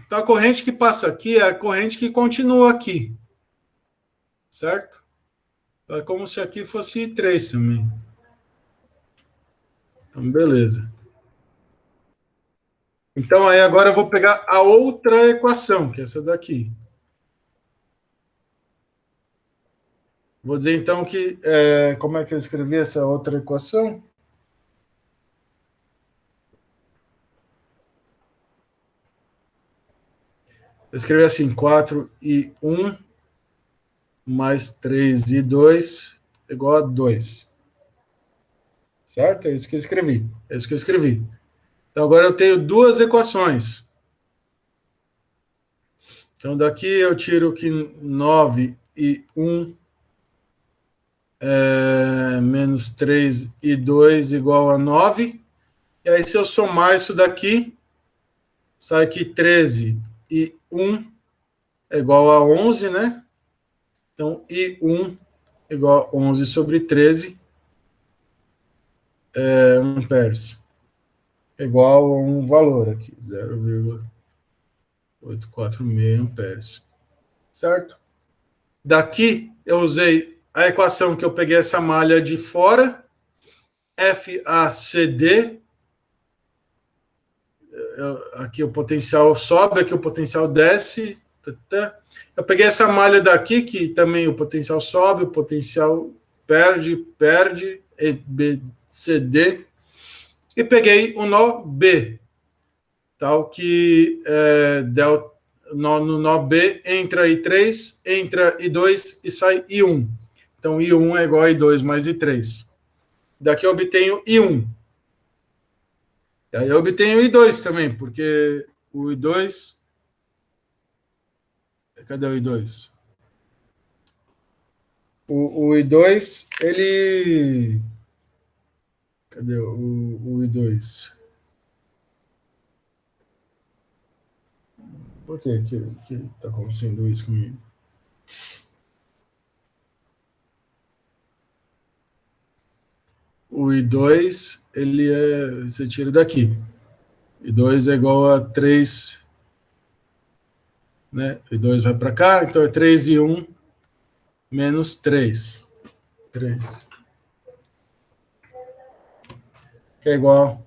então, a corrente que passa aqui é a corrente que continua aqui. Certo? Então, é como se aqui fosse I3 também. Então, beleza. Então, aí agora eu vou pegar a outra equação, que é essa daqui. Vou dizer, então, que... como é que eu escrevi essa outra equação? Eu escrevi assim, 4i1 mais 3i2 igual a 2. Certo? É isso que eu escrevi. É isso que eu escrevi. Então, agora eu tenho duas equações. Então, daqui eu tiro que 9i1 menos 3i2 igual a 9. E aí, se eu somar isso daqui, sai que 13i1 é igual a 11, né? Então, i1 igual a 11 sobre 13 amperes. É igual a um valor aqui, 0,846 amperes. Certo? Daqui, eu usei a equação que eu peguei essa malha de fora, FACD, aqui o potencial sobe, aqui o potencial desce. Eu peguei essa malha daqui, que também o potencial sobe, o potencial perde, EBCD, e peguei o nó B, tal que no nó B entra I3, entra I2 e sai I1. Então, I1 é igual a I2 mais I3. Daqui eu obtenho I1. E aí eu obtenho I2 também, porque o I2... Cadê o I2? O I2, ele... Cadê o I2? Por que está acontecendo isso comigo? O I2, ele você tira daqui. I2 é igual a 3, né? I2 vai para cá, então é 3 e 1 menos 3. 3. Que é igual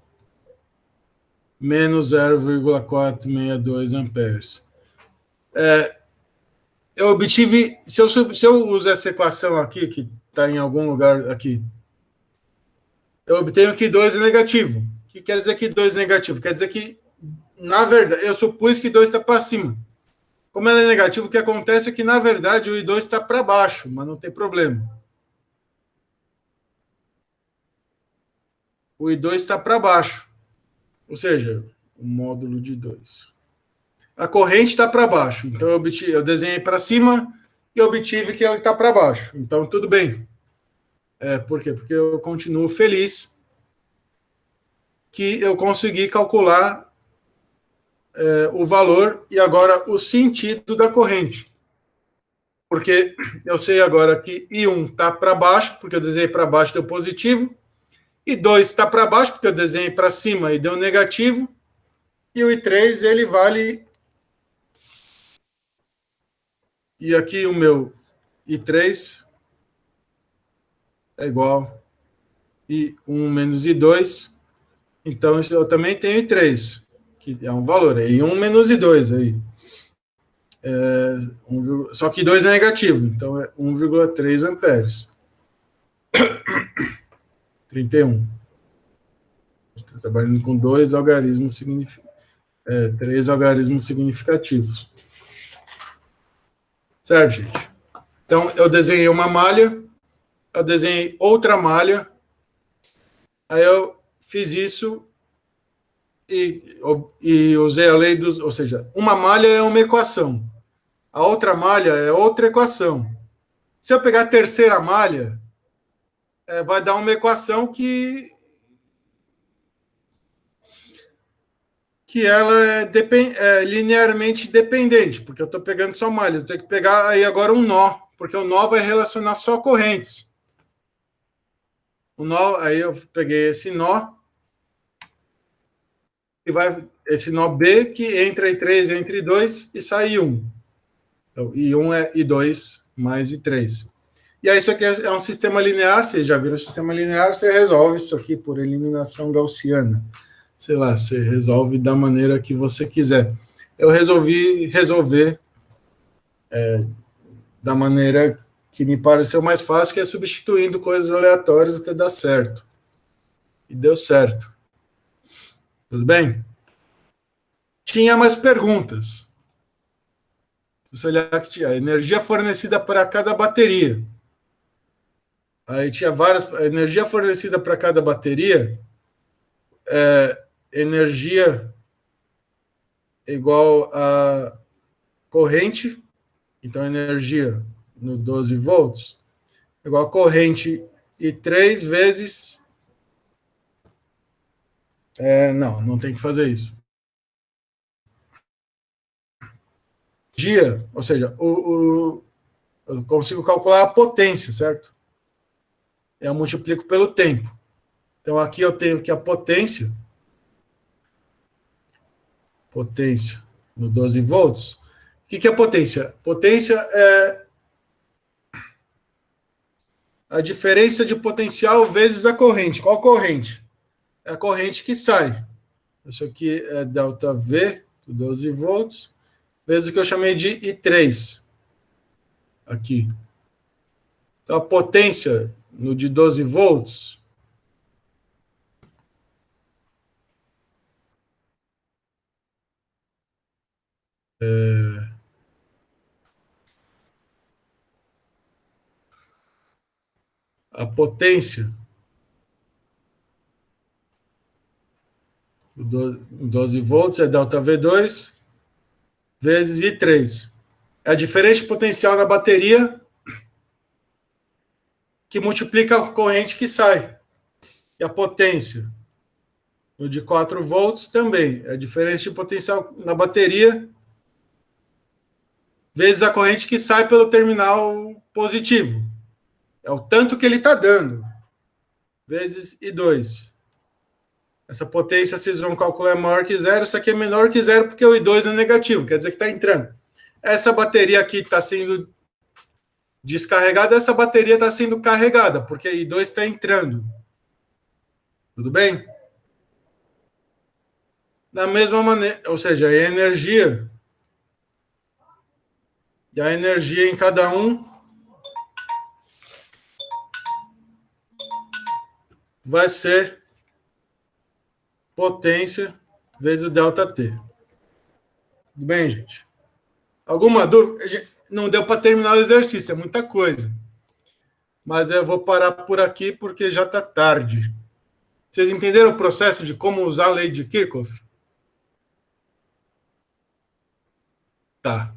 menos 0,462 amperes. Eu obtive, se eu usar essa equação aqui, que está em algum lugar aqui, eu obtenho que 2 é negativo. O que quer dizer que 2 é negativo? Quer dizer que, na verdade, eu supus que 2 está para cima. Como ela é negativa, o que acontece é que, na verdade, o I2 está para baixo, mas não tem problema. O I2 está para baixo, ou seja, o módulo de 2. A corrente está para baixo, então eu desenhei para cima e obtive que ela está para baixo. Então, tudo bem. Por quê? Porque eu continuo feliz que eu consegui calcular o valor e agora o sentido da corrente. Porque eu sei agora que I1 está para baixo, porque eu desenhei para baixo, deu positivo. I2 está para baixo, porque eu desenhei para cima e deu negativo. E o I3, ele vale... E aqui o meu I3 é igual a I1 menos I2. Então, eu também tenho I3, que é um valor. É I1 menos I2 aí. Só que 2 é negativo, então é 1,3 amperes. 31. Estou trabalhando com 3 algarismos significativos. Certo, gente? Então, eu desenhei uma malha, eu desenhei outra malha, aí eu fiz isso e usei a lei dos... Ou seja, uma malha é uma equação, a outra malha é outra equação. Se eu pegar a terceira malha, vai dar uma equação que ela é linearmente dependente, porque eu estou pegando só malhas. Eu tenho que pegar aí agora um nó, porque o nó vai relacionar só correntes. O nó, aí eu peguei esse nó, e vai esse nó B, que entra em 3, entre 2 e sai 1. Então, I1 é I2 mais I3. E aí isso aqui é um sistema linear, vocês já viram o sistema linear, você resolve isso aqui por eliminação gaussiana. Sei lá, você resolve da maneira que você quiser. Eu resolvi resolver da maneira que me pareceu mais fácil, que é substituindo coisas aleatórias até dar certo. E deu certo. Tudo bem? Tinha mais perguntas. Se você olhar que tinha a energia fornecida para cada bateria. Aí tinha várias... A energia fornecida para cada bateria energia igual a corrente, então energia no 12 volts, igual a corrente e 3 vezes... não tem que fazer isso. Dia, ou seja, eu consigo calcular a potência, certo? Eu multiplico pelo tempo. Então aqui eu tenho que a potência no 12 volts. O que é potência? Potência é a diferença de potencial vezes a corrente. Qual corrente? É a corrente que sai. Isso aqui é delta V, 12 volts, vezes o que eu chamei de I3. Aqui. Então, a potência no de 12 volts a potência do 12 volts é delta V2 vezes I3. É a diferença de potencial na bateria que multiplica a corrente que sai. E a potência no de 4 volts também. É a diferença de potencial na bateria vezes a corrente que sai pelo terminal positivo. É o tanto que ele está dando. Vezes I2. Essa potência vocês vão calcular é maior que zero. Isso aqui é menor que zero porque o I2 é negativo. Quer dizer que está entrando. Essa bateria aqui está sendo descarregada. Essa bateria está sendo carregada porque I2 está entrando. Tudo bem? Da mesma maneira, ou seja, a energia. E a energia em cada um vai ser potência vezes o ΔT. Tudo bem, gente? Alguma dúvida? Não deu para terminar o exercício, é muita coisa. Mas eu vou parar por aqui porque já está tarde. Vocês entenderam o processo de como usar a lei de Kirchhoff? Tá.